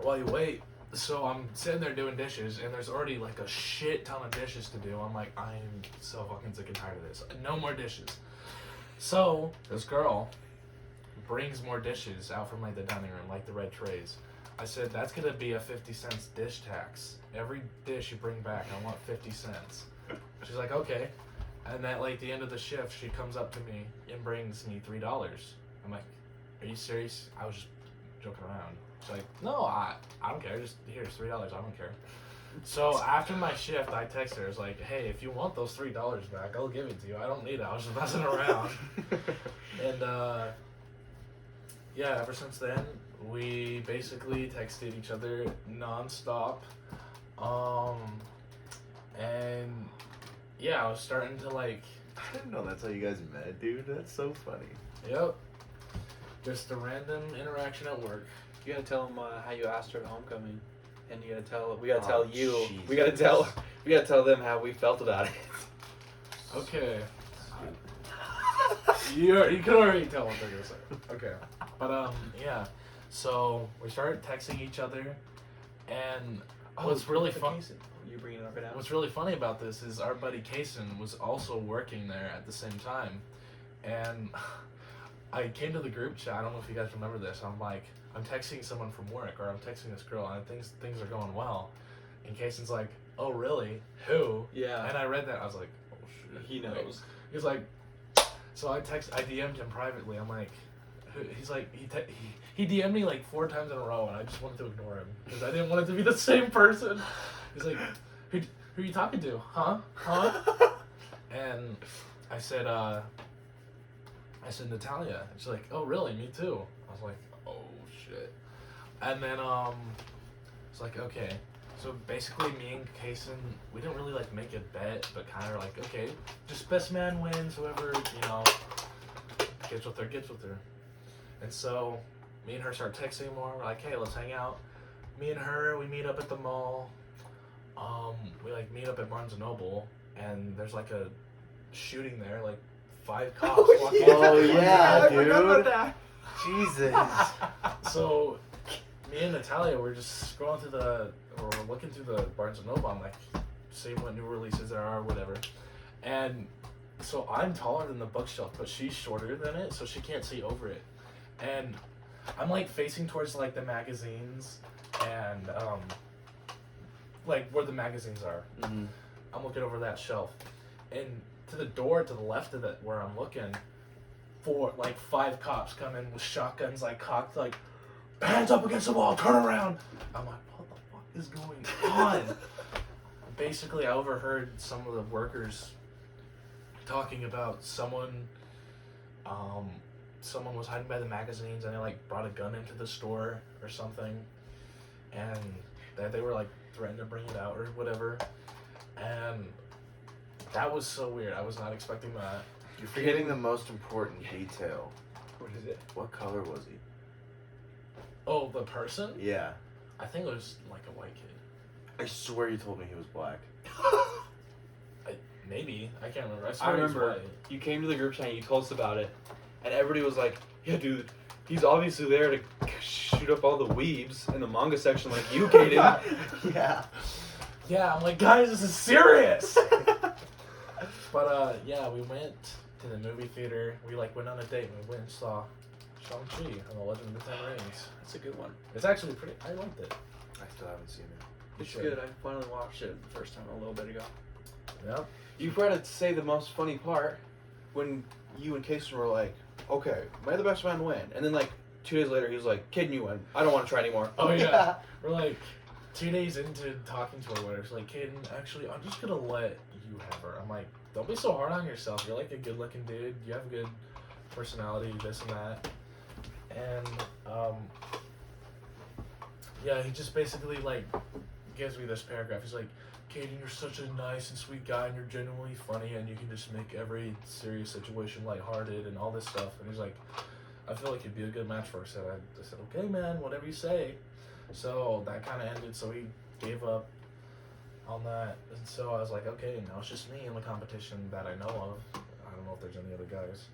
while you wait. So I'm sitting there doing dishes, and there's already like a shit ton of dishes to do. I'm like, I am so fucking sick and tired of this. No more dishes. So this girl brings more dishes out from like the dining room, like the red trays. I said, that's gonna be a 50 cents dish tax. Every dish you bring back, I want 50 cents. She's like, okay. And at like the end of the shift, she comes up to me and brings me $3. I'm like, are you serious? I was just joking around. She's like, no, I don't care. Just here's $3. I don't care. So after my shift, I text her. I was like, hey, if you want those $3 back, I'll give it to you. I don't need it. I was just messing around. And yeah, ever since then, we basically texted each other nonstop. And yeah, I was starting to like. I didn't know that's how you guys met, dude. That's so funny. Yep. Just a random interaction at work. You gotta tell them how you asked her to homecoming, and you gotta tell. We gotta tell you. Jesus. We gotta tell them how we felt about it. Okay. You can already tell what they're gonna say. Okay. But yeah. So we started texting each other, and what's really fun. You bringing it up right now? What's really funny about this is our buddy Kason was also working there at the same time, and I came to the group chat. I don't know if you guys remember this. I'm like, I'm texting someone from work, or I'm texting this girl, and things are going well. And Kason's like, "Oh, really? Who?" Yeah. And I read that. I was like, "Oh shit." He knows. He's like, so I DM'd him privately. I'm like, he's like, he DM'd me like 4 times in a row, and I just wanted to ignore him because I didn't want it to be the same person. He's like, who are you talking to? Huh? And I said Natalia. And she's like, oh really? Me too. I was like, oh shit. And then it's like, okay. So basically, me and Kason, we didn't really like make a bet, but kind of like, okay, just best man wins. Whoever gets with her. And so me and her start texting more. We're like, hey, let's hang out. Me and her, we meet up at the mall. We like meet up at Barnes and Noble, and there's like a shooting there, like 5 cops walking. Oh yeah, I dude. forgot about that. Jesus. So me and Natalia were just scrolling through we're looking through the Barnes and Noble. I'm like, seeing what new releases there are, whatever. And so I'm taller than the bookshelf, but she's shorter than it, so she can't see over it. And I'm like facing towards like the magazines and like where the magazines are. Mm-hmm. I'm looking over that shelf, and to the door to the left of it where I'm looking, 5 cops come in with shotguns like cocked, like hands up against the wall, turn around. I'm like, what the fuck is going on? Basically, I overheard some of the workers talking about someone was hiding by the magazines, and they like brought a gun into the store or something, and that they were like threatened to bring it out or whatever. And that was so weird. I was not expecting that. You're forgetting the most important detail. What is it? What color was he? Oh, the person? Yeah. I think it was like a white kid. I swear you told me he was black. Maybe. I can't remember. I swear he was remember white. you came to the group chat and you told us about it, and everybody was like, yeah, dude, he's obviously there to shoot up all the weebs in the manga section like you, Kaden. Yeah. Yeah, I'm like, guys, this is serious! But, yeah, we went to the movie theater. We, went on a date, and we went and saw Shang-Chi and the Legend of the Ten Rings. That's a good one. It's actually pretty... I liked it. I still haven't seen it. It's should. good. I finally watched it the first time a little bit ago. Yeah. You forgot to say the most funny part when you and Kason were like, okay, may the best man win. And then 2 days later, he was like, Kaden, you win. I don't want to try anymore. Oh, yeah. We're 2 days into talking to her, whatever. She's like, Kaden, actually, I'm just gonna let you have her. I'm like, don't be so hard on yourself. You're a good-looking dude. You have a good personality, this and that. And, yeah, he just basically, gives me this paragraph. He's like, Kaden, you're such a nice and sweet guy, and you're genuinely funny, and you can just make every serious situation lighthearted and all this stuff. And he's like, I feel like you'd be a good match for us. I said, okay, man, whatever you say. So that kind of ended, so he gave up on that. And so I was like, okay, now it's just me in the competition that I know of. I don't know if there's any other guys.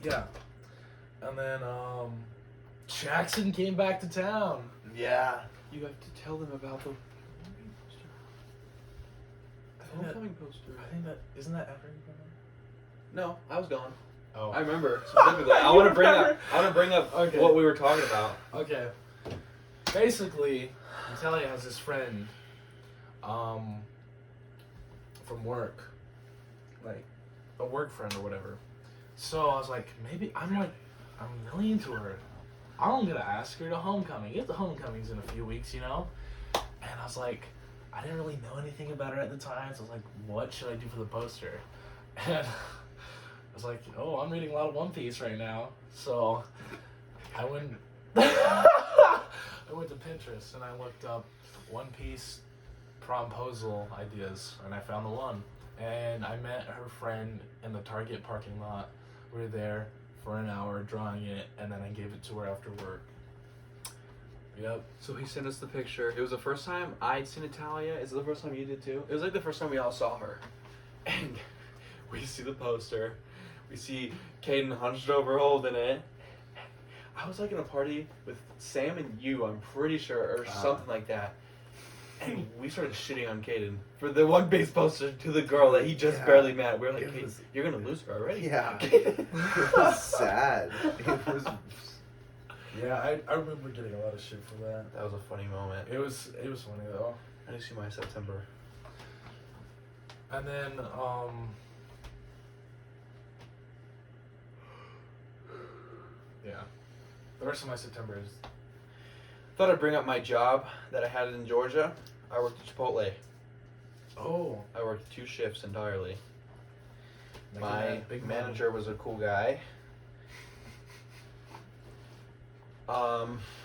Yeah. And then Jackson came back to town. Yeah. You have to tell them about the homecoming poster. I think that isn't that ever. No, I was gone. Oh, I remember specifically. I want to bring up Okay. what we were talking about. Okay. Basically, Natalia has this friend, from work, a work friend or whatever. So I was like, maybe I'm really into her. I'm gonna ask her to homecoming. If the homecoming's in a few weeks, And I was like, I didn't really know anything about her at the time, so I was like, what should I do for the poster? And I was like, oh, I'm reading a lot of One Piece right now, so I went to Pinterest and I looked up One Piece promposal ideas, and I found the one. And I met her friend in the Target parking lot We were there for an hour drawing it, and then I gave it to her after work. Yep. So he sent us the picture. It was the first time I'd seen Natalia. Is it the first time you did too? It was like the first time we all saw her. And we see the poster. We see Caden hunched over holding it. I was like in a party with Sam and you, I'm pretty sure, or something like that. And we started shitting on Caden for the one base poster to the girl that he just barely met. We were like, Caden, you're going to lose her already. Yeah. It was sad. It was... Yeah, I remember getting a lot of shit for that. That was a funny moment. It was funny though. I didn't see my September. And then yeah, the rest of my September is. Thought I'd bring up my job that I had in Georgia. I worked at Chipotle. Oh, I worked 2 shifts entirely. making My that big manager was a cool guy.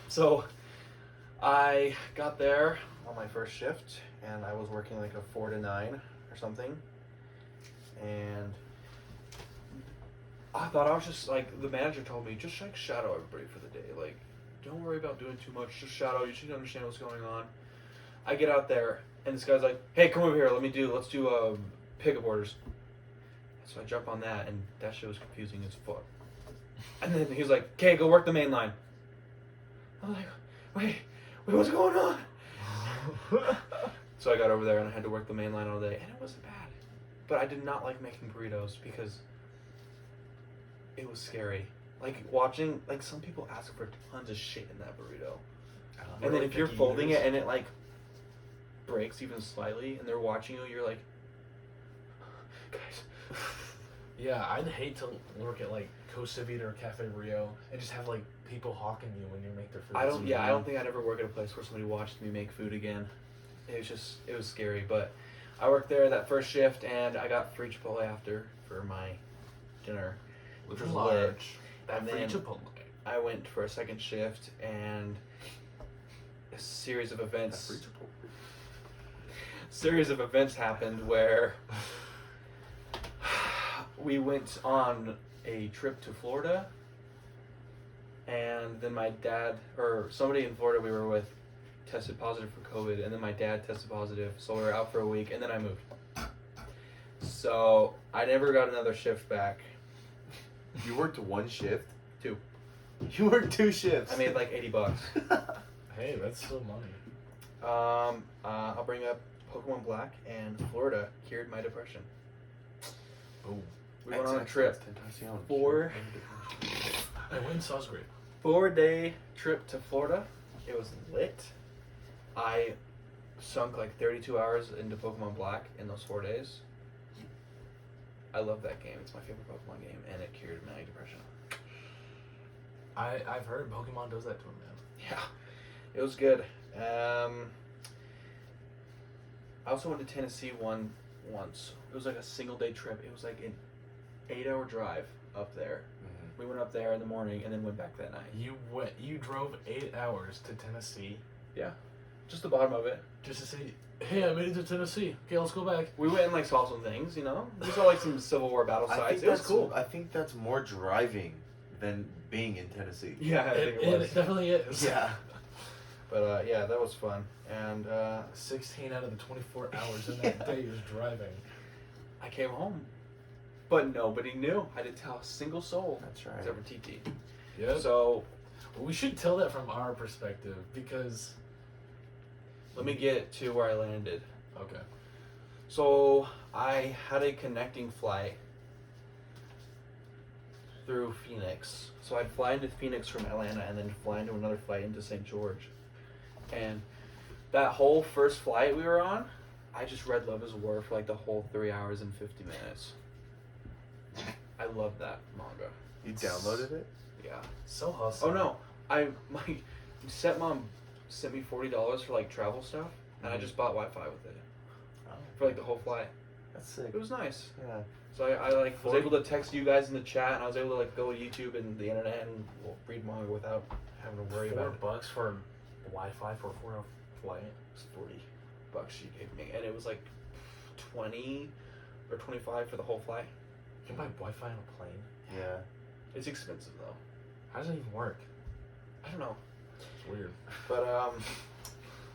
So I got there on my first shift and I was working like a 4 to 9 or something. And I thought I was just like, the manager told me, just like shadow everybody for the day. Like, don't worry about doing too much, just shadow, you should understand what's going on. I get out there and this guy's like, hey, come over here, let's do pickup orders. So I jump on that and that shit was confusing as fuck. And then he was like, okay, go work the main line. I'm like, wait, what's going on? So I got over there and I had to work the main line all day, and it wasn't bad. But I did not like making burritos because it was scary. Like watching, like some people ask for tons of shit in that burrito. And then if you're folding it and it like breaks even slightly and they're watching you, you're like, guys. Yeah, I'd hate to work at like Costa Vida or Cafe Rio and just have like people hawking you when you make their food. I don't think I'd ever work at a place where somebody watched me make food again. It was scary, but I worked there that first shift and I got free Chipotle after for my dinner, which was large. And then Chipotle. I went for a second shift and a series of events happened where we went on a trip to Florida, and then my dad, or somebody in Florida we were with, tested positive for COVID, and then my dad tested positive, so we were out for a week, and then I moved. So I never got another shift back. You worked 1 shift? 2. You worked 2 shifts. I made like $80. Hey, that's still money. I'll bring up Pokemon Black and Florida cured my depression. Boom. We went on a trip. I went sauce great. 4-day trip to Florida. It was lit. I sunk like 32 hours into Pokemon Black in those 4 days. I love that game. It's my favorite Pokemon game, and it cured my depression. I've heard Pokemon does that to him, man. Yeah, it was good. I also went to Tennessee once. It was like a single day trip. It was like an 8-hour drive up there. Mm-hmm. We went up there in the morning and then went back that night. You drove 8 hours to Tennessee. Yeah, just the bottom of it. Just to say, hey, I made it to Tennessee. Okay, let's go back. We went and like saw some things, you know. We saw like some Civil War battle sites. It was cool. I think that's more driving than being in Tennessee. Yeah, I think it was. It definitely is. Yeah. But yeah, that was fun. And 16 out of the 24 hours in that day was driving. I came home, but nobody knew. I didn't tell a single soul. That's right. Except for TT. Yeah. So we should tell that from our perspective because. Let me get to where I landed. Okay. So I had a connecting flight through Phoenix. So I'd fly into Phoenix from Atlanta and then fly into another flight into St. George. And that whole first flight we were on, I just read Love is War for like the whole 3 hours and 50 minutes. I love that manga. You downloaded it? Yeah. So hustle. Oh no, my stepmom sent me $40 for like travel stuff, and I just bought Wi-Fi with it for like the whole flight. That's sick. It was nice. Yeah. So I like was able to text you guys in the chat, and I was able to like go to YouTube and the internet and read manga without having to worry about it. $4 for Wi-Fi for a 4-hour flight. It was $40 she gave me, and it was like 20 or 25 for the whole flight. You can buy Wi-Fi on a plane. Yeah. It's expensive though. How does it even work? I don't know. It's weird. But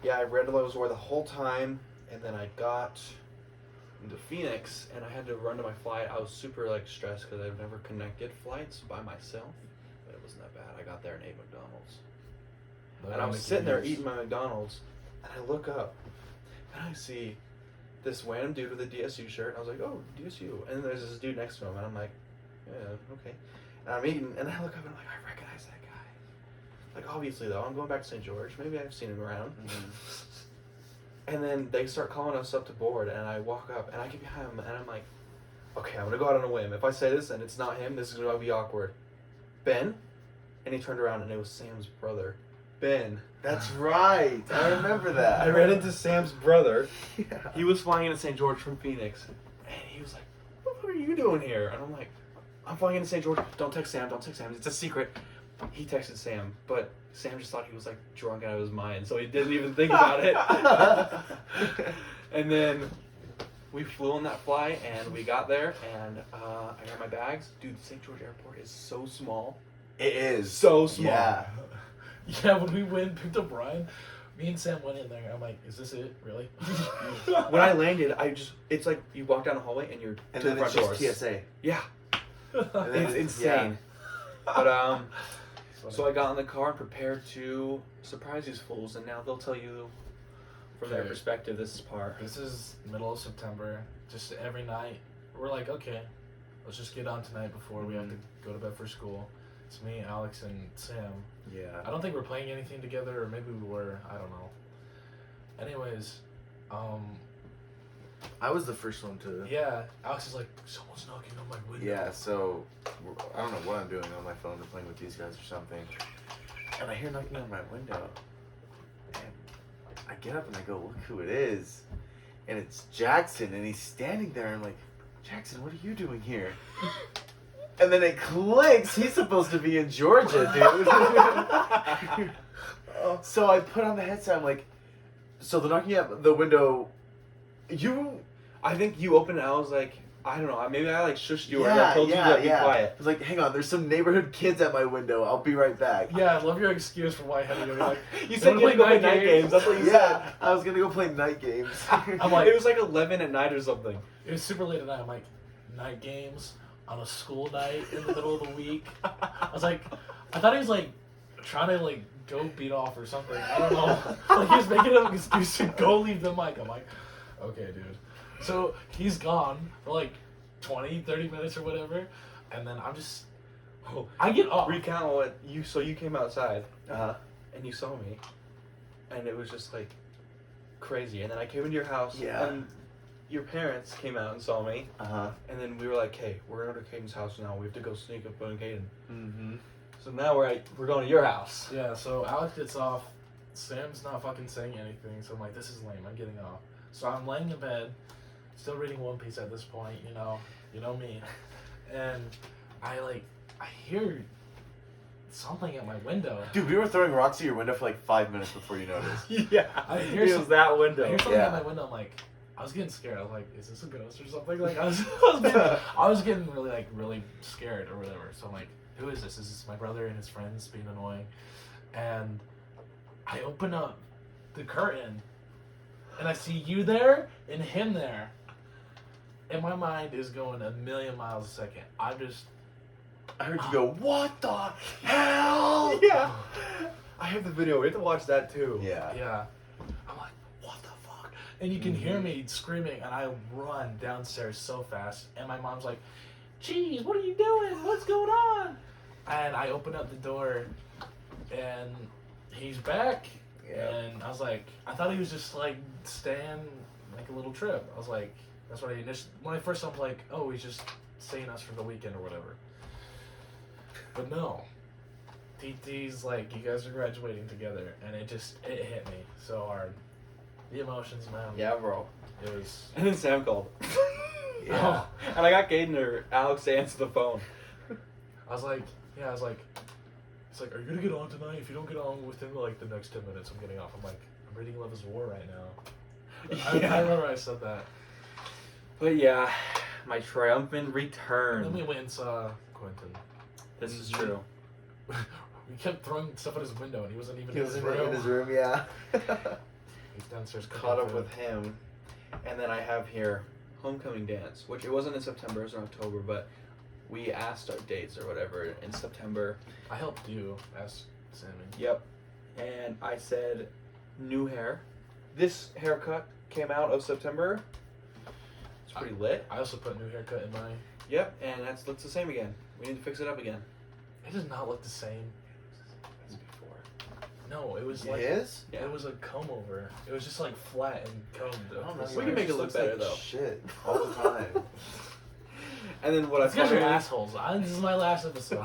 yeah, I read those the whole time, and then I got into Phoenix, and I had to run to my flight. I was super like stressed because I've never connected flights by myself, but it wasn't that bad. I got there and ate McDonald's, and I was sitting there eating my McDonald's, and I look up, and I see this random dude with a DSU shirt, and I was like, oh, DSU, and then there's this dude next to him, and I'm like, yeah, okay, and I'm eating, and I look up, and I'm like, I recognize that guy. Like, obviously, though, I'm going back to St. George. Maybe I've seen him around. And then they start calling us up to board, and I walk up, and I get behind him, and I'm like, okay, I'm going to go out on a whim. If I say this and it's not him, this is going to be awkward. Ben? And he turned around, and it was Sam's brother. Ben. That's right. I remember that. I ran into Sam's brother. Yeah. He was flying into St. George from Phoenix, and he was like, what are you doing here? And I'm like, I'm flying into St. George. Don't text Sam. Don't text Sam. It's a secret. He texted Sam, but Sam just thought he was like drunk out of his mind, so he didn't even think about it. And then we flew on that flight, and we got there, and I got my bags. Dude, St. George Airport is so small. It is. So small. Yeah. Yeah, when we went picked up Brian, me and Sam went in there. I'm like, is this it? Really? When I landed, it's like you walk down the hallway and you're And to then the front it's doors. just TSA. Yeah. And then It's insane. Yeah. But so I got in the car and prepared to surprise these fools, and now they'll tell you from their Okay. perspective. This is part. This is middle of September. Just every night, we're like, okay, let's just get on tonight before we have to go to bed for school. It's me, Alex, and Sam. Yeah. I don't think we're playing anything together, or maybe we were. I don't know. Anyways, I was the first one to. yeah, Alex is like, someone's knocking on my window. Yeah, so I don't know what I'm doing on my phone or playing with these guys or something. And I hear knocking on my window. And I get up and I go, look who it is. And it's Jackson, and he's standing there. I'm like, Jackson, what are you doing here? And then it clicks. He's supposed to be in Georgia, dude. So I put on the headset. I'm like, so they're knocking at the window. I think you opened it. I was like, I don't know. Maybe I like shushed you or I told you to be quiet. I was like, hang on, there's some neighborhood kids at my window. I'll be right back. Yeah, I love your excuse for why I had to go. Like, You said you were going to play night games. That's what you said. Yeah, I was gonna go play night games. I'm like, It was like 11 at night or something. it was super late at night. I'm like, night games on a school night in the middle of the week. I was like, I thought he was like trying to like go beat off or something. I don't know. Like he was making an excuse to go leave the mic. I'm like, okay, dude. So he's gone for like 20, 30 minutes or whatever, and then I'm just, I get up. Recount what you. So you came outside Uh-huh. and you saw me, and it was just like crazy. And then I came into your house. Yeah. And your parents came out and saw me, Uh-huh. and then we were like, "Hey, we're going to Caden's house now. We have to go sneak up on Caden." Mm-hmm. So now we're going to your house. Yeah, so Alex gets off. Sam's not fucking saying anything, so I'm like, this is lame. I'm getting off. So I'm laying in bed, still reading One Piece at this point, you know me. And I hear something at my window. Dude, we were throwing rocks at your window for like 5 minutes before you noticed. Yeah, I hear it was that I window. hear something Yeah. at my window. I'm like, I was getting scared. I was like, is this a ghost or something? Like I was getting really scared or whatever. So I'm like, who is this? Is this my brother and his friends being annoying? And I open up the curtain and I see you there and him there. And my mind is going a million miles a second. I heard you go, what the hell? Yeah, I have the video. We have to watch that too. Yeah. Yeah. I'm like, what the fuck? And you can hear me screaming, and I run downstairs so fast. And my mom's like, geez, what are you doing? What's going on? And I open up the door, and he's back. Yeah. And I was like, I thought he was just like staying like a little trip. I was like, that's what I initially, when I first saw him, like, oh, he's just staying us for the weekend or whatever. But no. He's like, you guys are graduating together, and it hit me so hard. The emotions, man. Yeah, bro. It was. And then Sam called. Yeah. And I got Caden or Alex to answer the phone. I was like, it's like, are you gonna get on tonight? If you don't get on within like the next 10 minutes, I'm getting off. I'm like, I'm reading Love Is War right now. I remember I said that. But yeah, My triumphant And return. then we went and saw Quentin. This is true. We kept throwing stuff at his window, and he wasn't even He in was his in room. his room, yeah. He's downstairs Caught up cooking with him. And then I have here homecoming dance, which it wasn't in September, it was in October, but we asked our dates or whatever in September. I helped you ask Sammy. Yep. And I said new hair. This haircut came out of September. It's pretty lit. I also put a new haircut in my. Yep, and that looks the same again. We need to fix it up again. It does not look the same. As before. No, it was like His? Yeah. it was a comb over. It was just like flat and combed. I don't know. We can make it look looks better, like though. Shit, all the time. And then what These guys are finally, assholes. This is my last episode.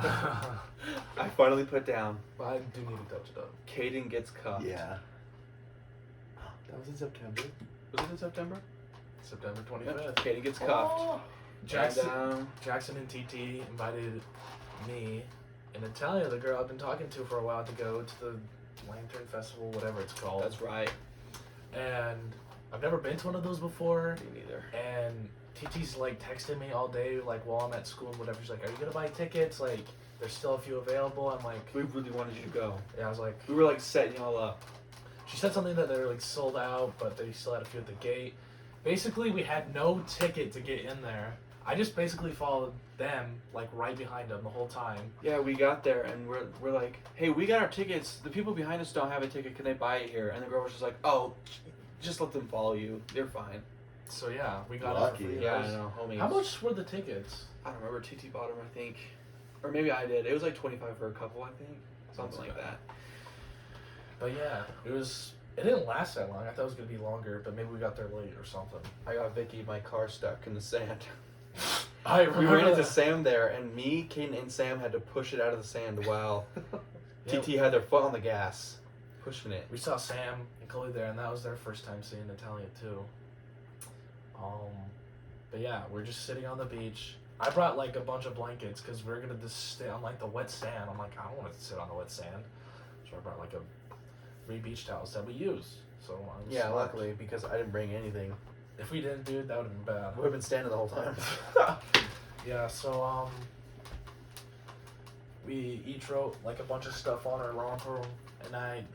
I finally put down, But I do need to touch it up. Caden gets cuffed. Yeah. That was in September. Was it in September? September Yep. 25th. Caden gets cuffed. Oh. Jackson, And, Jackson and TT invited me and Natalia, the girl I've been talking to for a while, to go to the Lantern Festival, whatever it's called. that's right. And I've never been to one of those before. Me neither. And TT's like texting me all day, like while I'm at school and whatever. She's like, "Are you gonna buy tickets? Like, there's still a few available." I'm like, We really wanted you to go. "Yeah." I was like, We were like setting y'all up. she said something that they're like sold out, but they still had a few at the gate. Basically, we had no ticket to get in there. I just basically followed them like right behind them the whole time. Yeah, we got there and we're like, hey, we got our tickets. The people behind us don't have a ticket. Can they buy it here? And the girl was just like, oh, just let them follow you. They're fine. So yeah, we got Lucky. it for free. Yeah, It I was- know, homies. How much were the tickets? I don't remember. TT bought them, I think, or maybe I did. It was like 25 for a couple, I think, something like that. But yeah, it was. It didn't last that long. I thought it was gonna be longer, but maybe we got there late or something. I got Vicky, my car stuck in the sand. I We remember ran into that. Sam there, and me, Caden, and Sam had to push it out of the sand while Yeah. TT had their foot on the gas, pushing it. We saw Sam and Chloe there, and that was their first time seeing Natalia too. But yeah, we're just sitting on the beach. I brought like a bunch of blankets because we're gonna just stay on like the wet sand. I'm like, I don't want to sit on the wet sand, so I brought like 3 beach towels that we use. So I'm Yeah, smart. luckily, because I didn't bring anything. If we didn't, dude, that would have been bad. We've been standing the whole time. Yeah, so we each wrote like a bunch of stuff on our romper, and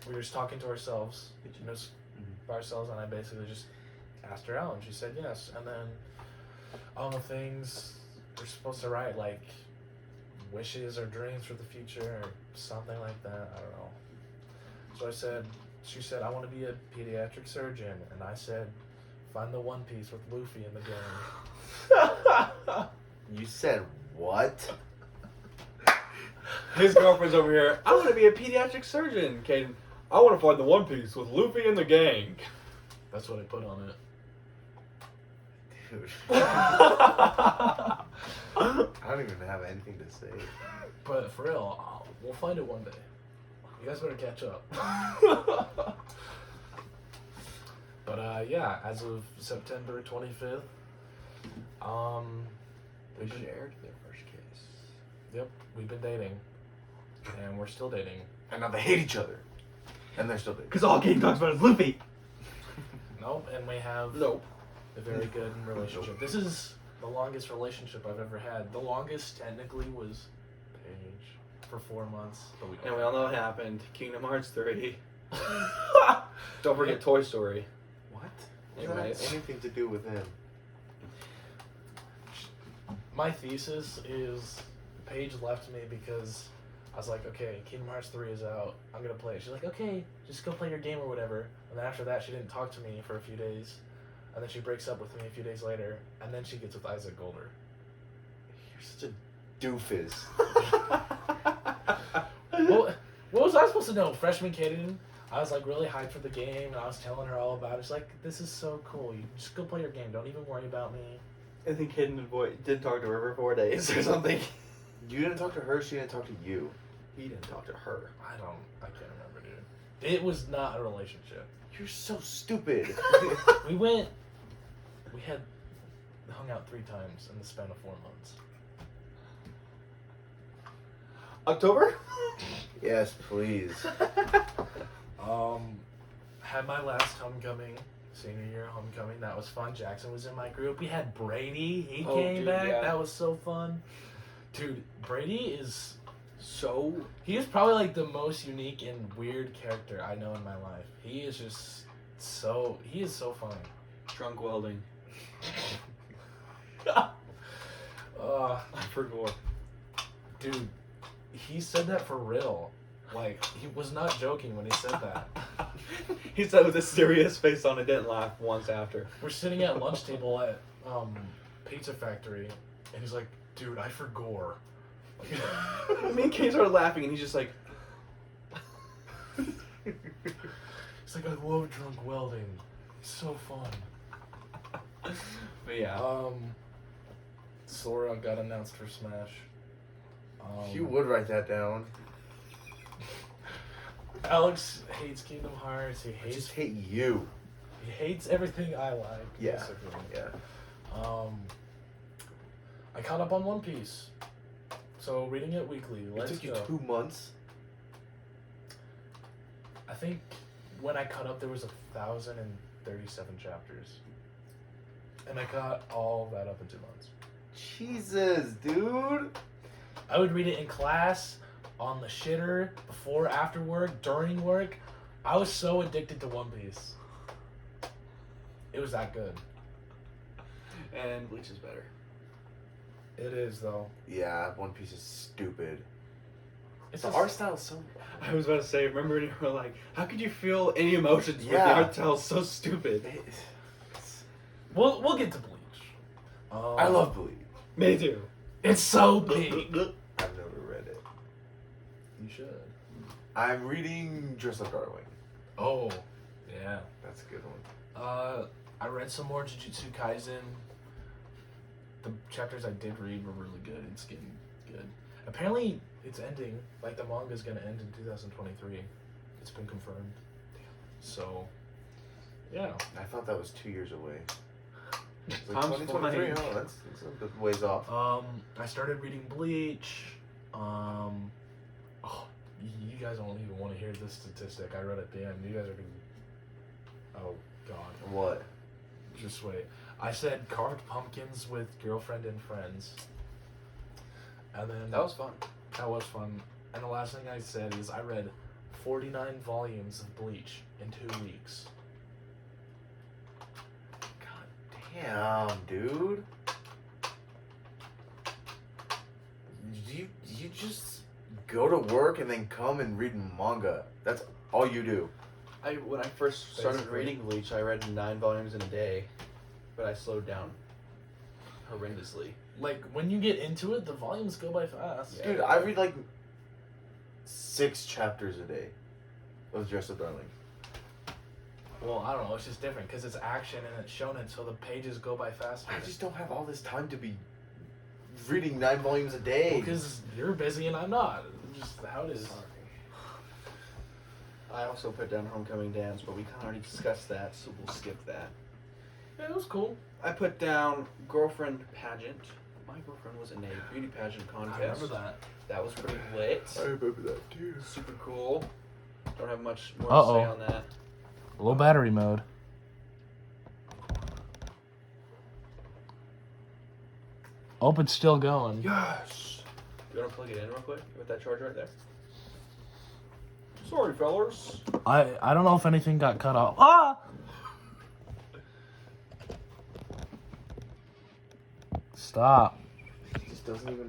we were just talking to ourselves, just by ourselves, and I basically just asked her out, and she said yes. And then all the things we're supposed to write, like wishes or dreams for the future or something like that. I don't know. So she said, I want to be a pediatric surgeon, and I said, find the One Piece with Luffy in the game. You said what? His girlfriend's over here. I want to be a pediatric surgeon, Caden. I want to find the One Piece with Luffy and the gang. That's what I put on it. Dude. I don't even have anything to say. But for real, we'll find it one day. You guys better catch up. But yeah, as of September 25th, We shared their first kiss. Yep, we've been dating, and we're still dating. And now they hate each other. And they're still dating. Because all Caden talks about is Luffy. Nope, and we have Nope. a very good relationship. This is the longest relationship I've ever had. The longest technically was Paige for 4 months, but we And we all know what happened. Kingdom Hearts 3. Don't forget Toy Story. What? Anyways. Does that have anything to do with him? My thesis is Paige left me because I was like, okay, Kingdom Hearts 3 is out. I'm going to play it. She's like, okay, just go play your game or whatever. And then after that, she didn't talk to me for a few days. And then she breaks up with me a few days later. And then she gets with Isaac Golder. You're such a doofus. Well, what was I supposed to know? Freshman Kaden, I was like really hyped for the game. And I was telling her all about it. She's like, this is so cool. You just go play your game. Don't even worry about me. I think Caden didn't talk to her for 4 days or something. You didn't talk to her, she didn't talk to you. He didn't talk to her. I can't remember, dude. It was not a relationship. You're so stupid. We had hung out 3 times in the span of 4 months. October? Yes, please. Had my last homecoming Senior year homecoming, that was fun. Jackson was in my group. We had Brady. He Oh, came dude, back. yeah. That was so fun. Dude, Brady is... So He is probably like the most unique and weird character I know in my life. He is just so... He is so funny. drunk welding. uh, I forgot. dude, he said that for real. Like, he was not joking when he said that. He said it with a serious face on it, didn't laugh once after. We're sitting at lunch table at Pizza Factory, and he's like, dude, I forgot. Me and Kane started laughing, and he's just like... He's like, I love drunk welding. It's so fun. But yeah. Sora got announced for Smash. You would write that down. Alex hates Kingdom Hearts. He I hates. just hate you. He hates everything I like. Yeah. Basically. Yeah. I caught up on One Piece. So reading it weekly. Let's It took you go. 2 months. I think when I caught up, there was 1,037 chapters, and I got all that up in 2 months. Jesus, dude. I would read it in class, on the shitter, before, after work, during work. I was so addicted to One Piece. It was that good. And Bleach is better. It is, though. Yeah, One Piece is stupid. It's The just- art style is so... I was about to say, remember when you were like, how could you feel any emotions with the Yeah. art style so stupid? We'll get to Bleach. I love Bleach. Me too. It's so big. I've never read it. You should. I'm reading Dress Up Darling. Oh, yeah. That's a good one. I read some more Jujutsu Kaisen. The chapters I did read were really good. It's getting good. Apparently, it's ending. Like, the manga's gonna end in 2023. It's been confirmed. So, yeah. I thought that was 2 years away. It's like Time's 2023, flying. huh? That's a bit ways off. I started reading Bleach. Oh, you guys don't even want to hear this statistic. I read at the end. You guys are gonna... Oh, God. What? Just wait. I said carved pumpkins with girlfriend and friends. And then... That was fun. That was fun. And the last thing I said is I read 49 volumes of Bleach in 2 weeks. Damn, dude. You just go to work and then come and read manga. That's all you do. When I first started Basically. reading Bleach, I read 9 volumes in a day, but I slowed down horrendously. Like, when you get into it, the volumes go by fast. Yeah. Dude, I read like 6 chapters a day of Dress Up Darling. Well, I don't know. It's just different because it's action and it's shonen, so the pages go by faster. I just don't have all this time to be reading 9 volumes a day. Because you're busy and I'm not. It's just how it is. I also put down Homecoming Dance, but we kind of already discussed that, so we'll skip that. Yeah, it was cool. I put down Girlfriend Pageant. My girlfriend was in a beauty pageant contest. I remember that. That was pretty lit. I remember that too. Super cool. Don't have much more Uh-oh. to say on that. Low battery mode. Oh, it's still going. Yes! You want to plug it in real quick with that charge right there? Sorry, fellers. I don't know if anything got cut off. Ah! Stop. It just doesn't even